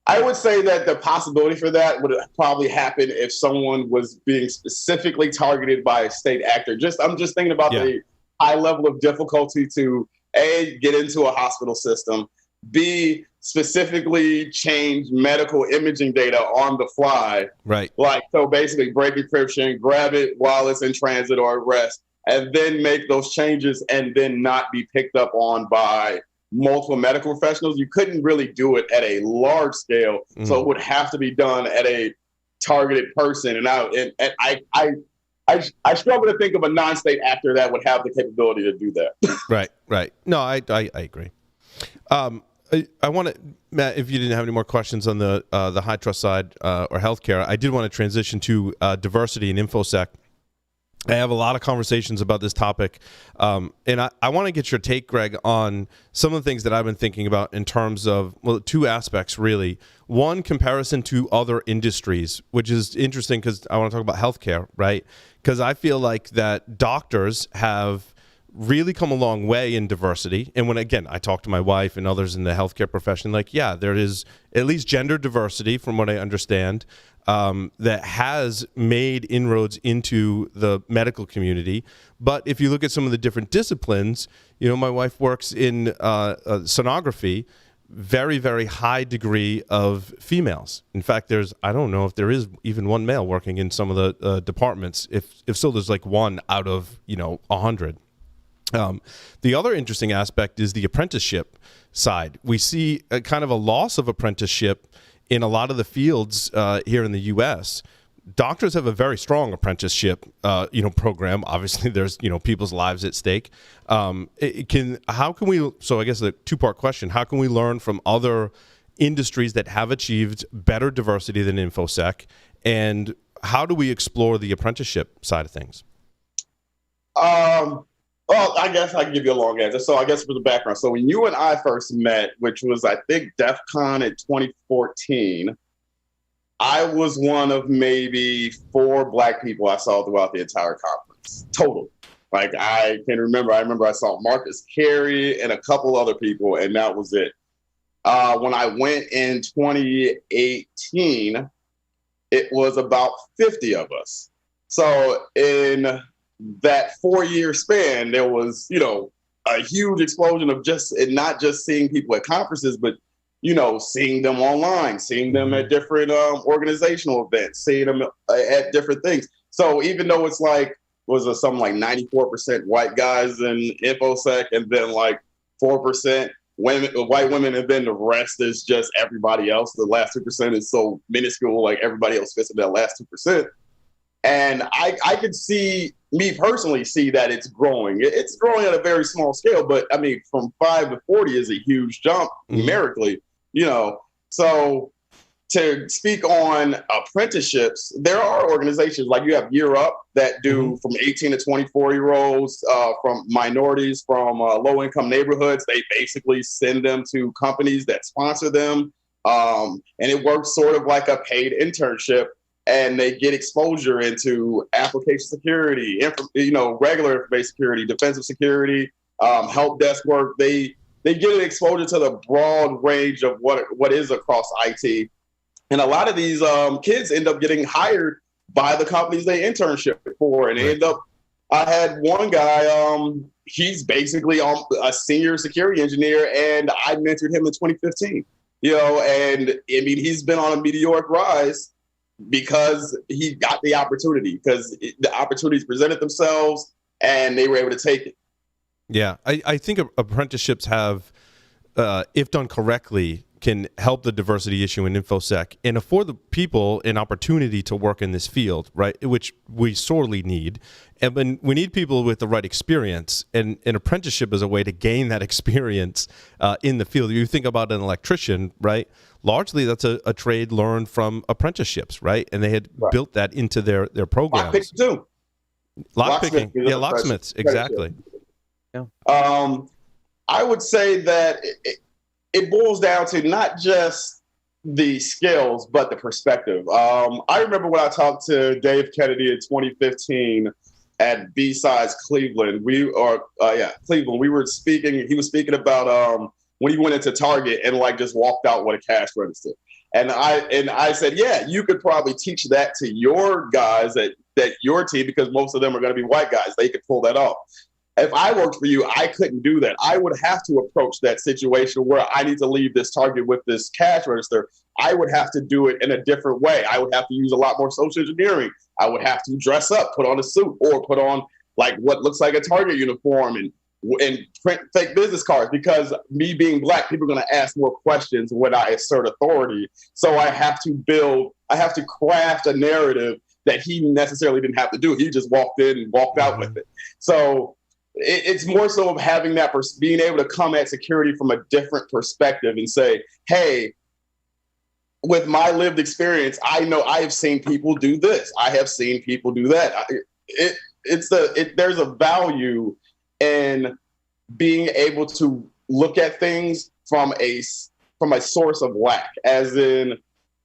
I would say that the possibility for that would probably happen if someone was being specifically targeted by a state actor. I'm just thinking about the high level of difficulty to A, get into a hospital system, B, specifically change medical imaging data on the fly. Right. So basically break encryption, grab it while it's in transit or at rest, and then make those changes and then not be picked up on by multiple medical professionals. You couldn't really do it at a large scale. So it would have to be done at a targeted person. And I struggle to think of a non-state actor that would have the capability to do that. Right. No, I agree. I want to, Matt, if you didn't have any more questions on the high trust side or healthcare, I did want to transition to diversity and InfoSec. I have a lot of conversations about this topic, and I want to get your take, Greg, on some of the things that I've been thinking about in terms of, two aspects, really. One, comparison to other industries, which is interesting because I want to talk about healthcare, right? Because I feel like that doctors have really come a long way in diversity. And when, again, I talk to my wife and others in the healthcare profession, there is at least gender diversity, from what I understand, that has made inroads into the medical community. But if you look at some of the different disciplines, my wife works in sonography, very, very high degree of females. In fact, I don't know if there is even one male working in some of the departments. If so, there's one out of 100. The other interesting aspect is the apprenticeship side. We see a kind of a loss of apprenticeship in a lot of the fields here in the U.S. Doctors have a very strong apprenticeship, program. Obviously, there's people's lives at stake. So I guess a two-part question: how can we learn from other industries that have achieved better diversity than InfoSec, and how do we explore the apprenticeship side of things? Well, I guess I can give you a long answer. So I guess for the background. So when you and I first met, which was, I think, DEF CON in 2014, I was one of maybe 4 Black people I saw throughout the entire conference, total. I can remember. I remember I saw Marcus Carey and a couple other people, and that was it. When I went in 2018, it was about 50 of us. So in that 4-year span, there was, a huge explosion of not just seeing people at conferences, but, seeing them online, seeing them at different organizational events, seeing them at different things. So even though it's something like 94% white guys in InfoSec, and then 4% white women, and then the rest is just everybody else. The last 2% is so minuscule, everybody else fits in that last 2%. And I could me personally see that it's growing. It's growing at a very small scale, but I mean, from 5 to 40 is a huge jump numerically, So to speak on apprenticeships, there are organizations you have Year Up that do from 18 to 24-year-olds, from minorities, from low-income neighborhoods. They basically send them to companies that sponsor them. And it works sort of like a paid internship. And they get exposure into application security, regular information security, defensive security, help desk work. They get an exposure to the broad range of what is across IT. And a lot of these kids end up getting hired by the companies they internship for. And they end up, I had one guy, he's basically a senior security engineer, and I mentored him in 2015. And I mean, he's been on a meteoric rise because he got the opportunity, because the opportunities presented themselves and they were able to take it. Yeah, I think apprenticeships have, if done correctly, can help the diversity issue in InfoSec and afford the people an opportunity to work in this field, right? Which we sorely need. And we need people with the right experience, and an apprenticeship is a way to gain that experience in the field. You think about an electrician, right? Largely, that's a trade learned from apprenticeships, right? And they had built that into their programs. Lockpicking too. Lockpicking, yeah, locksmiths, exactly. Yeah. I would say that it boils down to not just the skills, but the perspective. I remember when I talked to Dave Kennedy in 2015 at B-Sides Cleveland. Cleveland. We were speaking. He was speaking about when he went into Target and just walked out with a cash register. And I said, yeah, you could probably teach that to your guys at your team, because most of them are going to be white guys. They could pull that off. If I worked for you, I couldn't do that. I would have to approach that situation where I need to leave this Target with this cash register. I would have to do it in a different way. I would have to use a lot more social engineering. I would have to dress up, put on a suit, or put on what looks like a Target uniform and print fake business cards, because me being Black, people are going to ask more questions when I assert authority. So I have to craft a narrative that he necessarily didn't have to do. He just walked in and walked out with it. So it's more so of having that, being able to come at security from a different perspective and say, hey, with my lived experience, I know I have seen people do this. I have seen people do that. There's a value in being able to look at things from a source of lack, as in,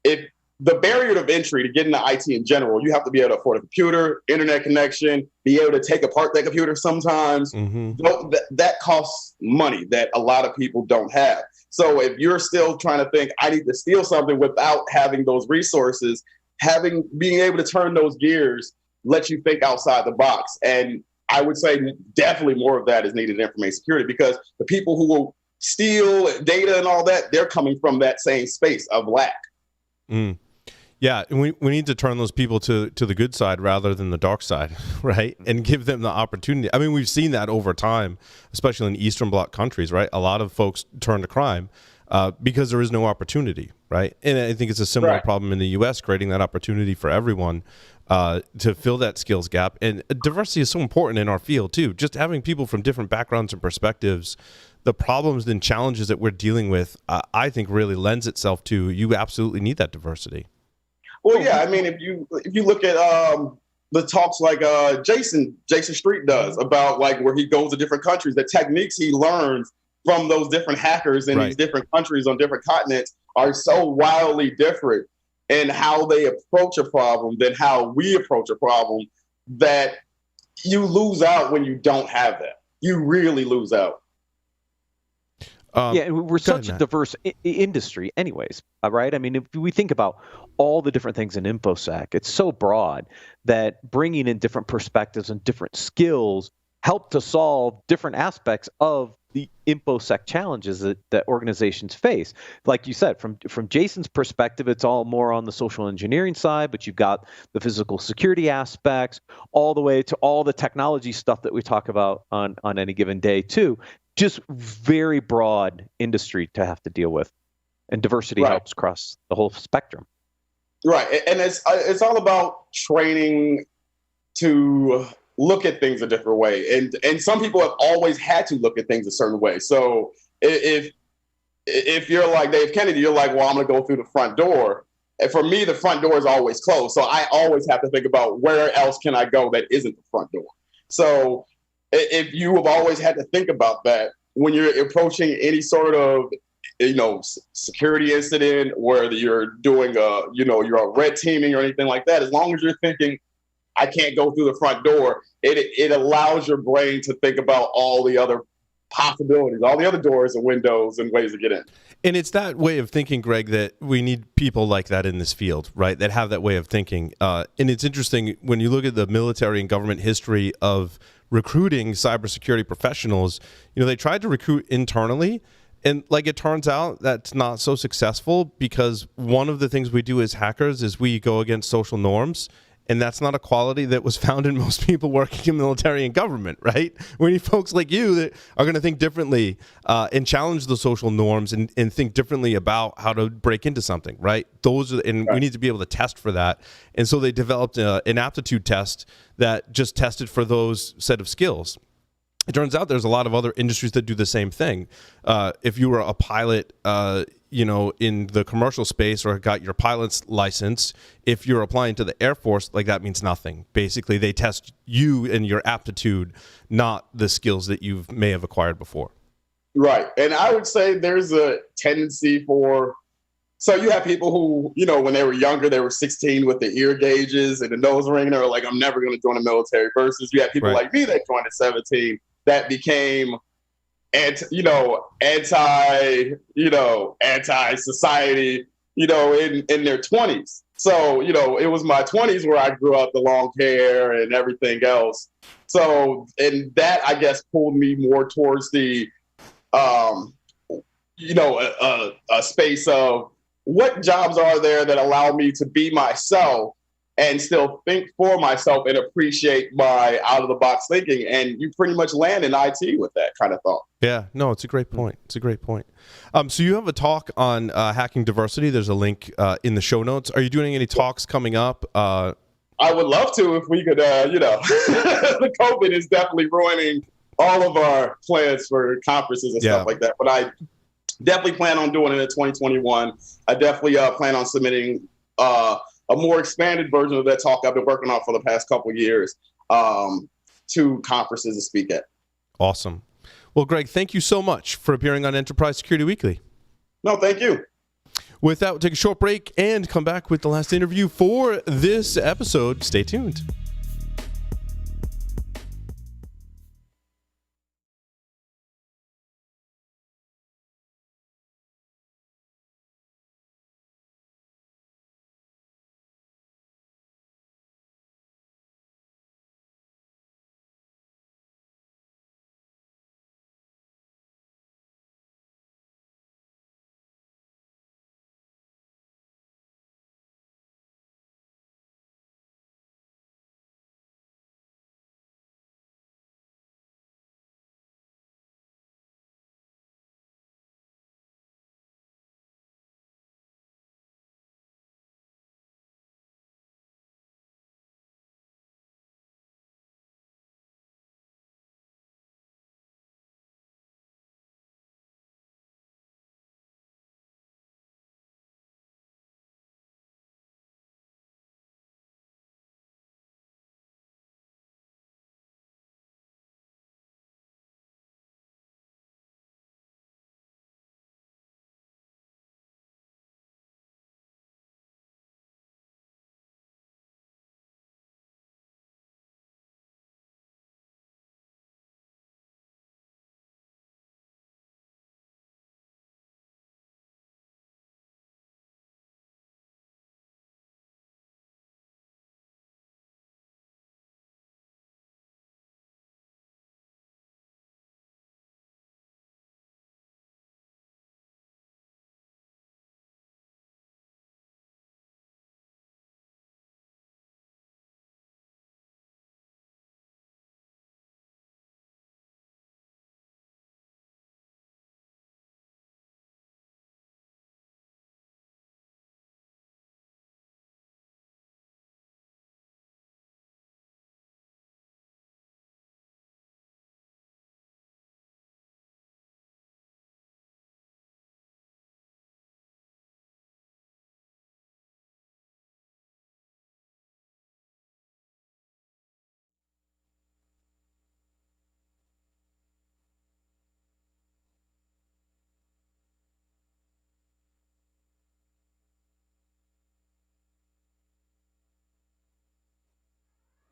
if the barrier of entry to get into IT in general, you have to be able to afford a computer, internet connection, be able to take apart that computer sometimes. Mm-hmm. That costs money that a lot of people don't have. So if you're still trying to think, I need to steal something without having those resources, being able to turn those gears lets you think outside the box. And I would say definitely more of that is needed in information security, because the people who will steal data and all that, they're coming from that same space of lack. Mm. Yeah, and we need to turn those people to the good side rather than the dark side, right? And give them the opportunity. I mean, we've seen that over time, especially in Eastern Bloc countries, right? A lot of folks turn to crime because there is no opportunity, right? And I think it's a similar problem in the U.S., creating that opportunity for everyone to fill that skills gap. And diversity is so important in our field, too. Just having people from different backgrounds and perspectives, the problems and challenges that we're dealing with, I think really lends itself to, you absolutely need that diversity. Well, yeah, I mean, if you look at the talks like Jason Street does about where he goes to different countries, the techniques he learns from those different hackers in these different countries on different continents are so wildly different in how they approach a problem than how we approach a problem, that you lose out when you don't have that. You really lose out. We're such a diverse industry anyways, right? I mean, if we think about all the different things in InfoSec, it's so broad that bringing in different perspectives and different skills help to solve different aspects of the InfoSec challenges that organizations face. Like you said, from Jason's perspective, it's all more on the social engineering side, but you've got the physical security aspects, all the way to all the technology stuff that we talk about on any given day too. Just very broad industry to have to deal with, and diversity helps across the whole spectrum. Right, and it's all about training to look at things a different way, and some people have always had to look at things a certain way. So if you're like Dave Kennedy, you're like, well, I'm going to go through the front door. And for me, the front door is always closed, so I always have to think about where else can I go that isn't the front door. So if you have always had to think about that when you're approaching any sort of, security incident, whether you're doing you're a red teaming or anything like that, as long as you're thinking, I can't go through the front door, it allows your brain to think about all the other possibilities, all the other doors and windows and ways to get in. And it's that way of thinking, Greg, that we need people like that in this field, right? That have that way of thinking. And it's interesting when you look at the military and government history of recruiting cybersecurity professionals, they tried to recruit internally. And like it turns out, that's not so successful because one of the things we do as hackers is we go against social norms. And that's not a quality that was found in most people working in military and government, right? We need folks like you that are going to think differently and challenge the social norms and think differently about how to break into something, right? And we need to be able to test for that. And so they developed an aptitude test that just tested for those set of skills. It turns out there's a lot of other industries that do the same thing. If you were a pilot, in the commercial space or got your pilot's license, if you're applying to the Air Force, like that means nothing. Basically, they test you and your aptitude, not the skills that you may have acquired before. Right. And I would say there's a tendency so you have people who, when they were younger, they were 16 with the ear gauges and the nose ring. They were like, I'm never going to join the military. Versus you have people like me that joined at 17 that became anti-society, in their 20s. So, it was my 20s where I grew up, the long hair and everything else. So, and that, I guess, pulled me more towards the, a space of what jobs are there that allow me to be myself and still think for myself and appreciate my out-of-the-box thinking. And you pretty much land in IT with that kind of thought. Yeah, no, it's a great point. It's a great point. So you have a talk on hacking diversity. There's a link in the show notes. Are you doing any talks coming up? I would love to if we could, the COVID is definitely ruining all of our plans for conferences and stuff like that. But I definitely plan on doing it in 2021. I definitely plan on submitting a more expanded version of that talk I've been working on for the past couple of years to conferences to speak at. Awesome. Well, Greg, thank you so much for appearing on Enterprise Security Weekly. No, thank you. With that, we'll take a short break and come back with the last interview for this episode. Stay tuned.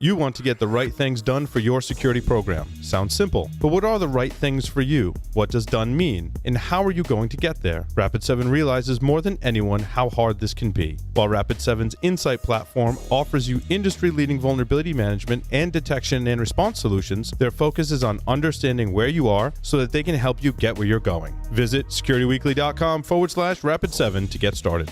You want to get the right things done for your security program. Sounds simple, but what are the right things for you? What does done mean? And how are you going to get there? Rapid7 realizes more than anyone how hard this can be. While Rapid7's Insight platform offers you industry-leading vulnerability management and detection and response solutions, their focus is on understanding where you are so that they can help you get where you're going. Visit securityweekly.com/Rapid7 to get started.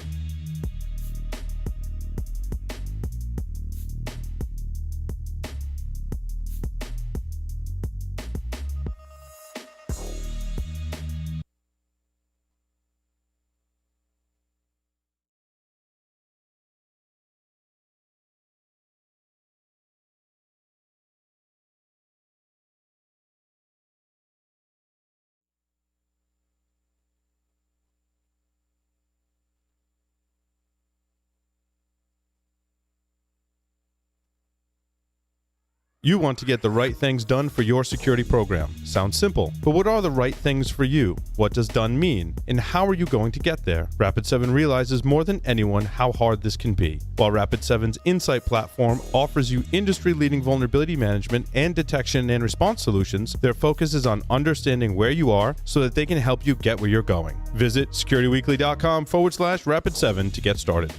You want to get the right things done for your security program. Sounds simple, but what are the right things for you? What does done mean? And how are you going to get there? Rapid7 realizes more than anyone how hard this can be. While Rapid7's Insight platform offers you industry-leading vulnerability management and detection and response solutions, their focus is on understanding where you are so that they can help you get where you're going. Visit securityweekly.com/Rapid7 to get started.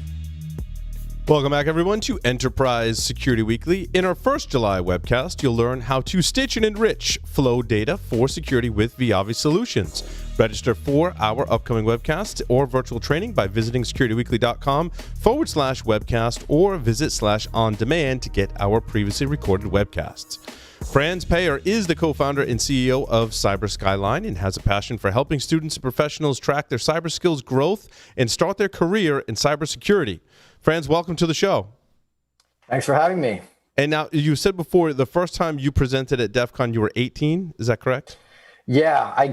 Welcome back, everyone, to Enterprise Security Weekly. In our first July webcast, you'll learn how to stitch and enrich flow data for security with Viavi Solutions. Register for our upcoming webcast or virtual training by visiting securityweekly.com/webcast or visit/on-demand to get our previously recorded webcasts. Franz is the co-founder and CEO of Cyber Skyline and has a passion for helping students and professionals track their cyber skills growth and start their career in cybersecurity. Franz, welcome to the show. Thanks for having me. And now, you said before, the first time you presented at DEF CON, you were 18. Is that correct? Yeah, I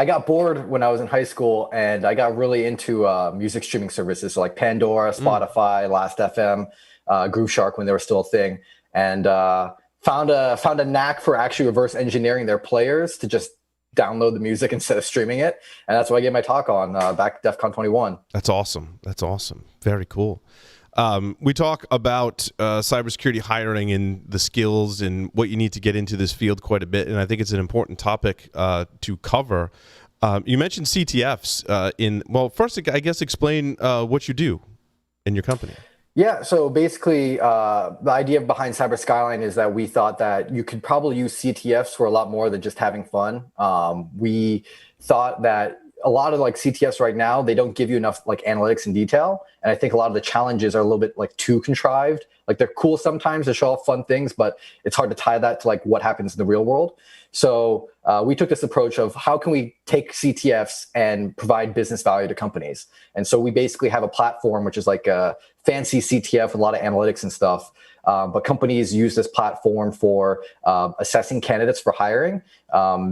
got bored when I was in high school, and I got really into music streaming services, so like Pandora, Spotify, Last.fm, Groove Shark when they were still a thing, and found a knack for actually reverse engineering their players to just download the music instead of streaming it. And that's what I gave my talk on back at DEF CON 21. That's awesome. That's awesome. Very cool. We talk about cybersecurity hiring and the skills and what you need to get into this field quite a bit. And I think it's an important topic to cover. You mentioned CTFs first, I guess, explain what you do in your company. Yeah, so basically, the idea behind Cyber Skyline is that we thought that you could probably use CTFs for a lot more than just having fun. We thought that a lot of like CTFs right now, they don't give you enough like analytics and detail. And I think a lot of the challenges are a little bit like too contrived. Like they're cool sometimes to show off fun things, but it's hard to tie that to like what happens in the real world. So we took this approach of how can we take CTFs and provide business value to companies. And so we basically have a platform, which is like a fancy CTF with a lot of analytics and stuff. But companies use this platform for assessing candidates for hiring,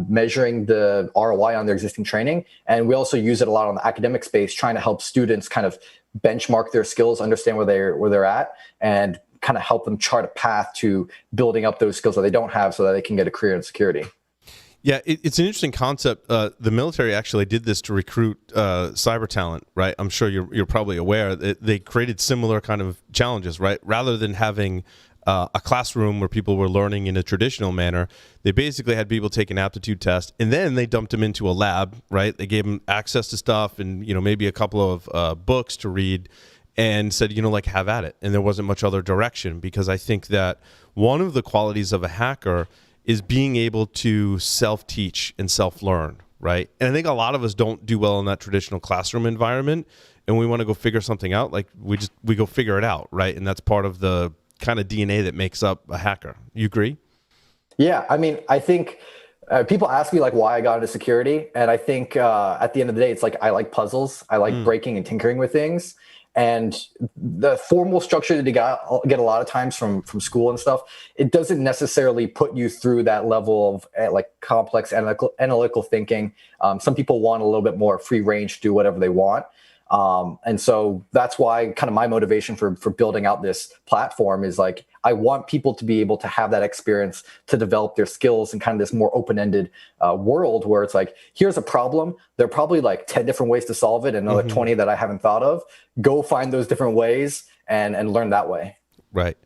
measuring the ROI on their existing training. And we also use it a lot on the academic space, trying to help students kind of benchmark their skills, understand where they're at, and kind of help them chart a path to building up those skills that they don't have so that they can get a career in security. Yeah, it's an interesting concept. The military actually did this to recruit cyber talent, right? I'm sure you're probably aware that they created similar kind of challenges, right? Rather than having a classroom where people were learning in a traditional manner, they basically had people take an aptitude test, and then they dumped them into a lab, right? They gave them access to stuff and maybe a couple of books to read, and said, have at it. And there wasn't much other direction, because I think that one of the qualities of a hacker is being able to self-teach and self-learn, right? And I think a lot of us don't do well in that traditional classroom environment, and we want to go figure something out. Like we go figure it out, right? And that's part of the kind of DNA that makes up a hacker. You agree? Yeah, I mean, I think people ask me like why I got into security, and I think at the end of the day, it's like I like puzzles. I like breaking and tinkering with things. And the formal structure that you get a lot of times from school and stuff, it doesn't necessarily put you through that level of like complex analytical thinking. Some people want a little bit more free range to do whatever they want. And so that's why kind of my motivation for building out this platform is like, I want people to be able to have that experience to develop their skills in kind of this more open-ended world where it's like, here's a problem. There are probably like 10 different ways to solve it and another 20 that I haven't thought of. Go find those different ways and learn that way. Right.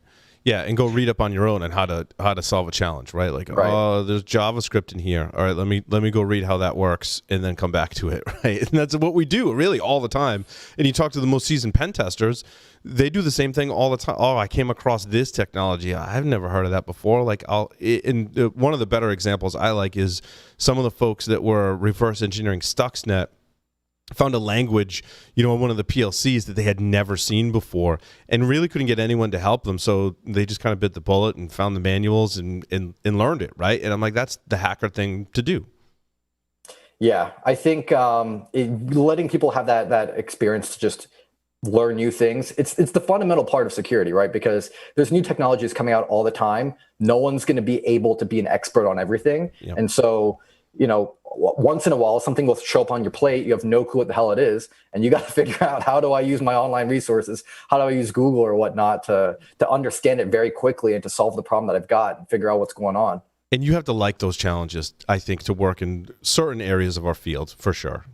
Yeah, and go read up on your own on how to solve a challenge, right? Like, oh, there's JavaScript in here. All right, let me go read how that works and then come back to it, right? And that's what we do really all the time. And you talk to the most seasoned pen testers, they do the same thing all the time. Oh, I came across this technology. I've never heard of that before. Like, one of the better examples I like is some of the folks that were reverse engineering Stuxnet found a language, on one of the PLCs that they had never seen before and really couldn't get anyone to help them. So they just kind of bit the bullet and found the manuals and learned it, right? And I'm like, that's the hacker thing to do. Yeah, I think letting people have that experience to just learn new things, it's the fundamental part of security, right? Because there's new technologies coming out all the time. No one's going to be able to be an expert on everything. Yep. And so, once in a while, something will show up on your plate. You have no clue what the hell it is. And you got to figure out, how do I use my online resources? How do I use Google or whatnot to understand it very quickly and to solve the problem that I've got and figure out what's going on? And you have to like those challenges, I think, to work in certain areas of our field, for sure,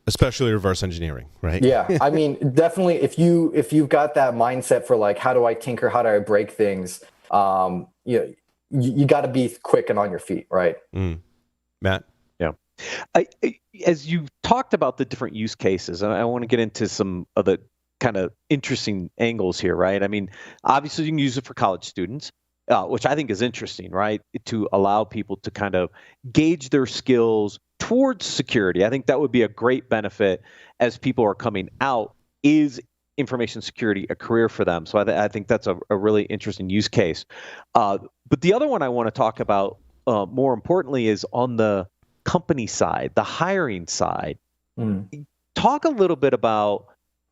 especially reverse engineering, right? Yeah, I mean, definitely, if you've got that mindset for like, how do I tinker, how do I break things, you got to be quick and on your feet, right? Matt? Yeah. As you talked about the different use cases, and I want to get into some of the kind of interesting angles here, right? I mean, obviously you can use it for college students, which I think is interesting, right? To allow people to kind of gauge their skills towards security. I think that would be a great benefit as people are coming out. Is information security a career for them? So I think that's a really interesting use case. But the other one I want to talk about more importantly is on the company side, the hiring side. Talk a little bit about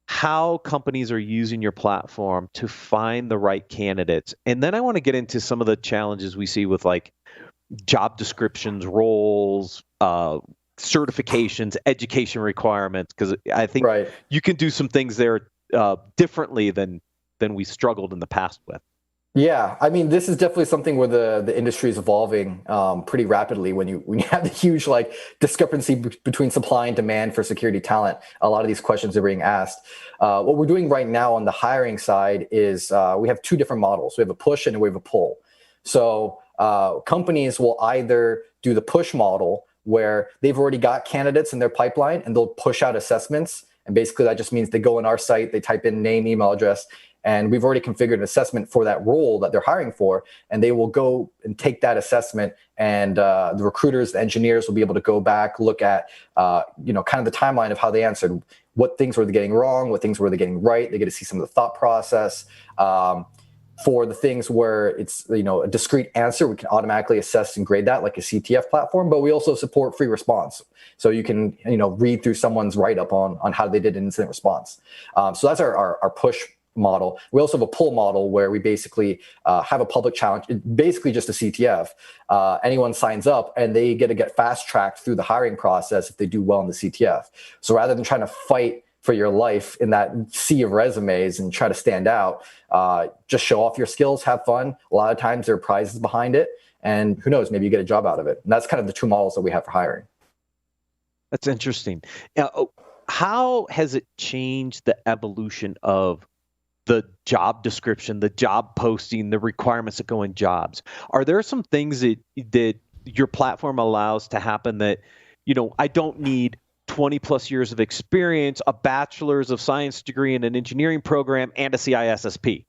how companies are using your platform to find the right candidates. And then I want to get into some of the challenges we see with like job descriptions, roles, certifications, education requirements, because I think you can do some things there differently than we struggled in the past with. Yeah, I mean, this is definitely something where the industry is evolving pretty rapidly. When you have the huge discrepancy between supply and demand for security talent, a lot of these questions are being asked. What we're doing right now on the hiring side is we have two different models. We have a push and we have a pull. So companies will either do the push model where they've already got candidates in their pipeline and they'll push out assessments. And basically that just means they go on our site, they type in name, email address, and we've already configured an assessment for that role that they're hiring for, and they will go and take that assessment, and the recruiters, the engineers will be able to go back, look at, kind of the timeline of how they answered, what things were they getting wrong, what things were they getting right. They get to see some of the thought process. For the things where it's, a discrete answer, we can automatically assess and grade that like a CTF platform, but we also support free response. So you can, read through someone's write-up on how they did an incident response. So that's our push model. We also have a pull model where we basically have a public challenge, basically just a CTF. Anyone signs up and they get fast tracked through the hiring process if they do well in the CTF. So rather than trying to fight for your life in that sea of resumes and try to stand out, just show off your skills, have fun. A lot of times there are prizes behind it, and who knows, maybe you get a job out of it. And that's kind of the two models that we have for hiring. That's interesting. Now, how has it changed the evolution of the job description, the job posting, the requirements that go in jobs? Are there some things that your platform allows to happen that, I don't need 20 plus years of experience, a bachelor's of science degree in an engineering program, and a CISSP?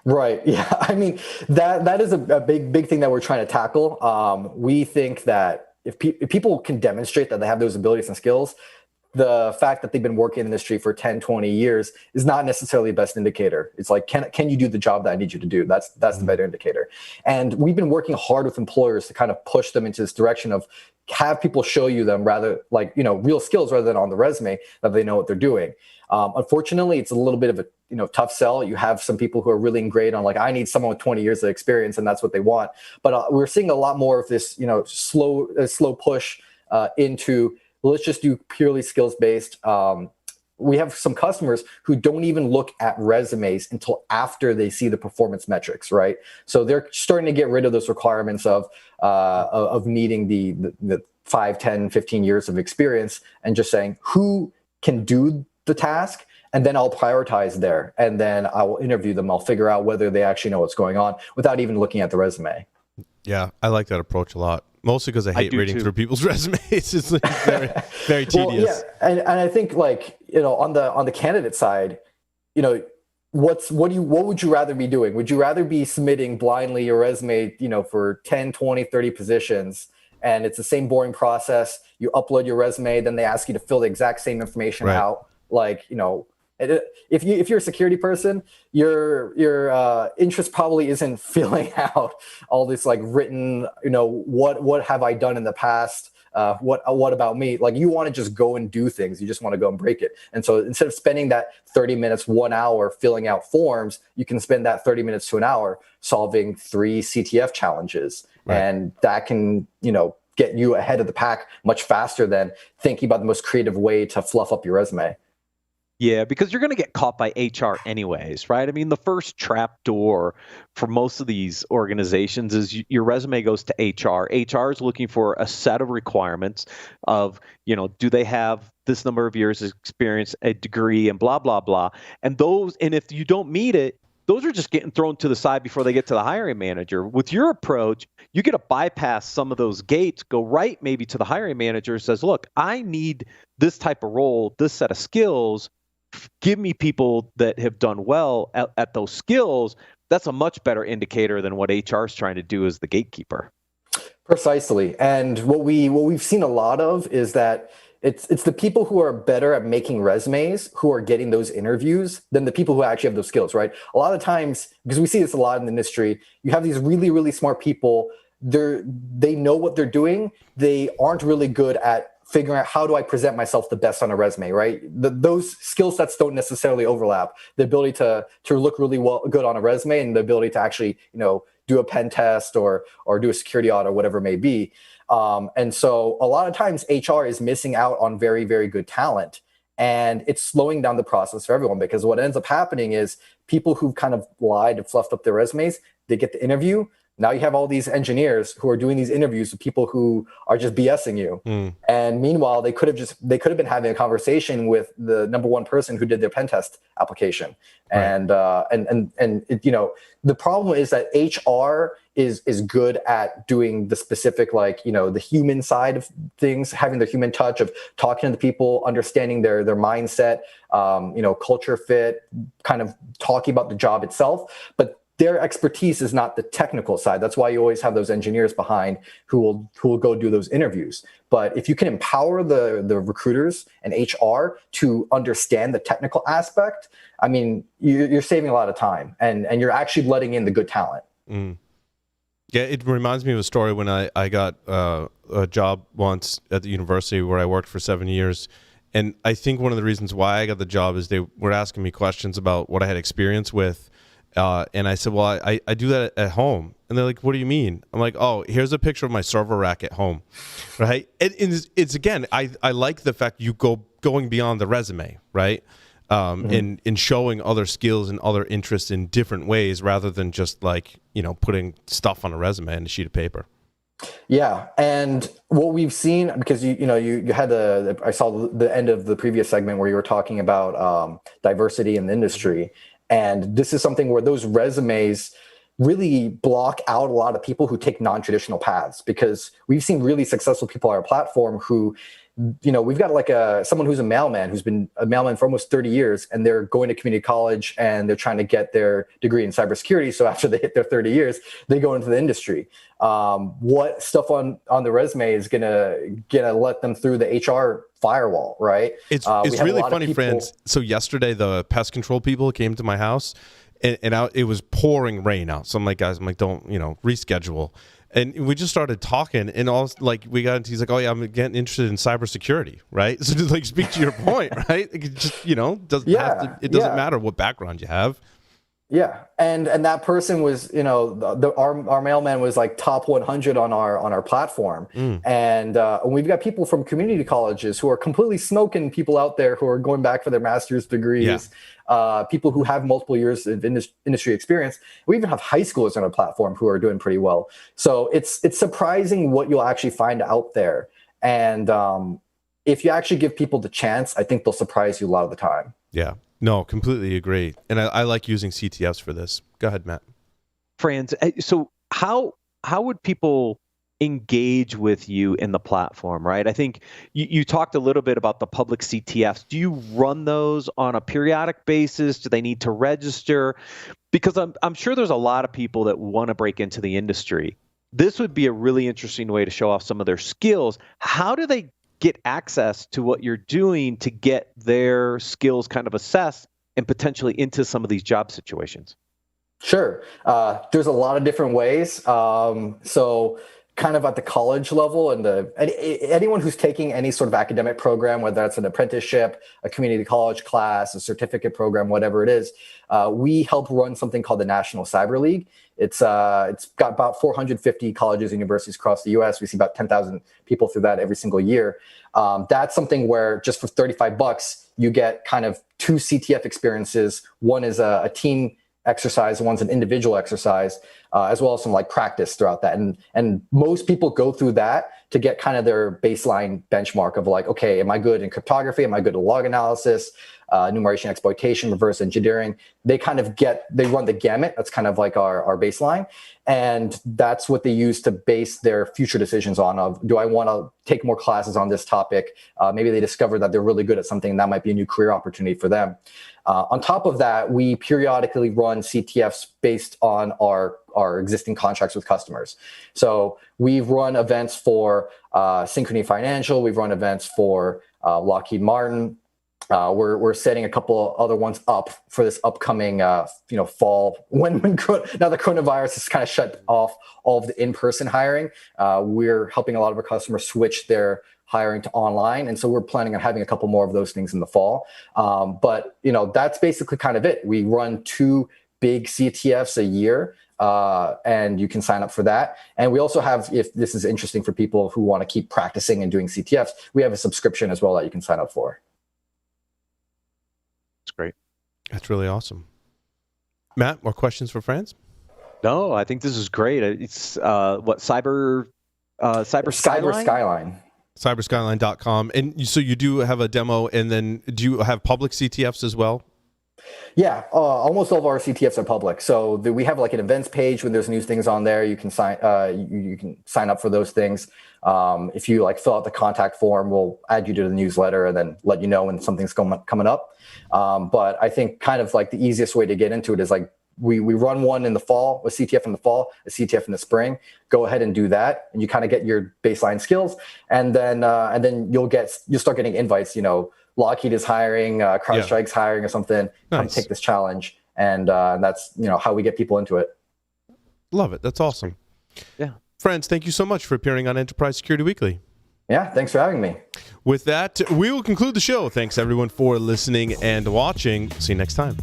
Right. Yeah. I mean, that is a big thing that we're trying to tackle. We think that if people can demonstrate that they have those abilities and skills, the fact that they've been working in the industry for 10, 20 years is not necessarily the best indicator. It's like, can you do the job that I need you to do? That's the better indicator. And we've been working hard with employers to kind of push them into this direction of have people show you them rather real skills rather than on the resume that they know what they're doing. Unfortunately, it's a little bit of a tough sell. You have some people who are really ingrained on I need someone with 20 years of experience and that's what they want. But we're seeing a lot more of this, slow push into let's just do purely skills-based. We have some customers who don't even look at resumes until after they see the performance metrics, right? So they're starting to get rid of those requirements of needing the 5, 10, 15 years of experience and just saying who can do the task and then I'll prioritize there, and then I will interview them. I'll figure out whether they actually know what's going on without even looking at the resume. Yeah, I like that approach a lot. Mostly because I hate reading through people's resumes. It's like very, very tedious. Well, yeah, and I think, like, on the candidate side, what would you rather be doing? Would you rather be submitting blindly your resume, for 10, 20, 30 positions, and it's the same boring process? You upload your resume, then they ask you to fill the exact same information out. Like, if you're a security person, your interest probably isn't filling out all this like written, what have I done in the past? What about me? Like, you want to just go and do things. You just want to go and break it. And so instead of spending that 30 minutes, 1 hour filling out forms, you can spend that 30 minutes to an hour solving 3 CTF challenges. Right. And that can, get you ahead of the pack much faster than thinking about the most creative way to fluff up your resume. Yeah, because you're going to get caught by HR anyways, right? I mean, the first trap door for most of these organizations is your resume goes to HR. HR is looking for a set of requirements of, do they have this number of years of experience, a degree, and blah, blah, blah. And if you don't meet it, those are just getting thrown to the side before they get to the hiring manager. With your approach, you get to bypass some of those gates, go right maybe to the hiring manager, says, look, I need this type of role, this set of skills. Give me people that have done well at those skills. That's a much better indicator than what HR is trying to do as the gatekeeper. Precisely. And what we've seen a lot of is that it's the people who are better at making resumes who are getting those interviews than the people who actually have those skills, right? A lot of times, because we see this a lot in the industry, you have these really, really smart people. They know what they're doing. They aren't really good at figuring out, how do I present myself the best on a resume, right? Those skill sets don't necessarily overlap. The ability to look really good on a resume and the ability to actually, do a pen test or do a security audit or whatever it may be. And so a lot of times HR is missing out on very, very good talent. And it's slowing down the process for everyone, because what ends up happening is people who've kind of lied and fluffed up their resumes, they get the interview. Now you have all these engineers who are doing these interviews with people who are just BSing you. And meanwhile, they could have been having a conversation with the number one person who did their pen test application. Right. And the problem is that HR is good at doing the specific, the human side of things, having the human touch of talking to the people, understanding their mindset, culture fit, kind of talking about the job itself. But their expertise is not the technical side. That's why you always have those engineers behind who will go do those interviews. But if you can empower the recruiters and HR to understand the technical aspect, I mean, you're saving a lot of time and you're actually letting in the good talent. Yeah, it reminds me of a story when I got a job once at the university where I worked for 7 years. And I think one of the reasons why I got the job is they were asking me questions about what I had experience with. And I said, well, I do that at home. And they're like, what do you mean? I'm like, oh, here's a picture of my server rack at home, right? It's again, I like the fact you going beyond the resume, right? In showing other skills and other interests in different ways rather than just putting stuff on a resume and a sheet of paper. Yeah, and what we've seen, because you had I saw the end of the previous segment where you were talking about diversity in the industry. And this is something where those resumes really block out a lot of people who take non-traditional paths, because we've seen really successful people on our platform who, we've got someone who's a mailman, who's been a mailman for almost 30 years, and they're going to community college and they're trying to get their degree in cybersecurity. So after they hit their 30 years, they go into the industry. What stuff on the resume is gonna let them through the HR firewall, right? It's really funny, Franz. So yesterday, the pest control people came to my house, and it was pouring rain out. So I'm like, guys, don't reschedule. And we just started talking, and we got into. He's like, "Oh yeah, I'm getting interested in cybersecurity, right?" So to speak to your point, right? It just it doesn't matter what background you have. Yeah, and that person was, our mailman was like top 100 on our platform, and we've got people from community colleges who are completely smoking people out there who are going back for their master's degrees, people who have multiple years of industry experience. We even have high schoolers on our platform who are doing pretty well. So it's surprising what you'll actually find out there, and if you actually give people the chance, I think they'll surprise you a lot of the time. Yeah. No, completely agree. And I like using CTFs for this. Go ahead, Matt. Franz, so how would people engage with you in the platform, right? I think you talked a little bit about the public CTFs. Do you run those on a periodic basis? Do they need to register? Because I'm sure there's a lot of people that want to break into the industry. This would be a really interesting way to show off some of their skills. How do they get access to what you're doing to get their skills kind of assessed and potentially into some of these job situations? Sure. There's a lot of different ways. So kind of at the college level and anyone who's taking any sort of academic program, whether that's an apprenticeship, a community college class, a certificate program, whatever it is, we help run something called the National Cyber League. It's got about 450 colleges and universities across the U.S. We see about 10,000 people through that every single year. That's something where just for $35, you get kind of 2 CTF experiences. One is a team exercise, one's an individual exercise, as well as some like practice throughout that. And most people go through that to get kind of their baseline benchmark of like, okay, am I good in cryptography? Am I good at log analysis, enumeration exploitation, reverse engineering? They run the gamut. That's kind of like our baseline. And that's what they use to base their future decisions on of, do I want to take more classes on this topic? Maybe they discover that they're really good at something and that might be a new career opportunity for them. On top of that, we periodically run CTFs based on our existing contracts with customers. So we've run events for Synchrony Financial. We've run events for Lockheed Martin. We're setting a couple other ones up for this upcoming fall. When now the coronavirus has kind of shut off all of the in-person hiring, we're helping a lot of our customers switch their hiring to online. And so we're planning on having a couple more of those things in the fall. But that's basically kind of it. We run 2 big CTFs a year, and you can sign up for that. And we also have, if this is interesting for people who want to keep practicing and doing CTFs, we have a subscription as well that you can sign up for. That's great. That's really awesome. Matt, more questions for Franz? No, I think this is great. It's Cyber Skyline? Cyberskyline.com. And so you do have a demo, and then do you have public CTFs as well? Yeah, almost all of our CTFs are public. So we have like an events page when there's new things on there. You can sign up for those things. If you fill out the contact form, we'll add you to the newsletter and then let you know when something's coming up. But I think kind of like the easiest way to get into it is like we run one in the fall, a CTF in the fall, a CTF in the spring. Go ahead and do that, and you kind of get your baseline skills, and then you'll start getting invites. Lockheed is hiring, CrowdStrike's hiring or something. Nice. Come take this challenge, and that's how we get people into it. Love it. That's awesome. Yeah. Franz, thank you so much for appearing on Enterprise Security Weekly. Yeah, thanks for having me. With that, we will conclude the show. Thanks everyone for listening and watching. See you next time.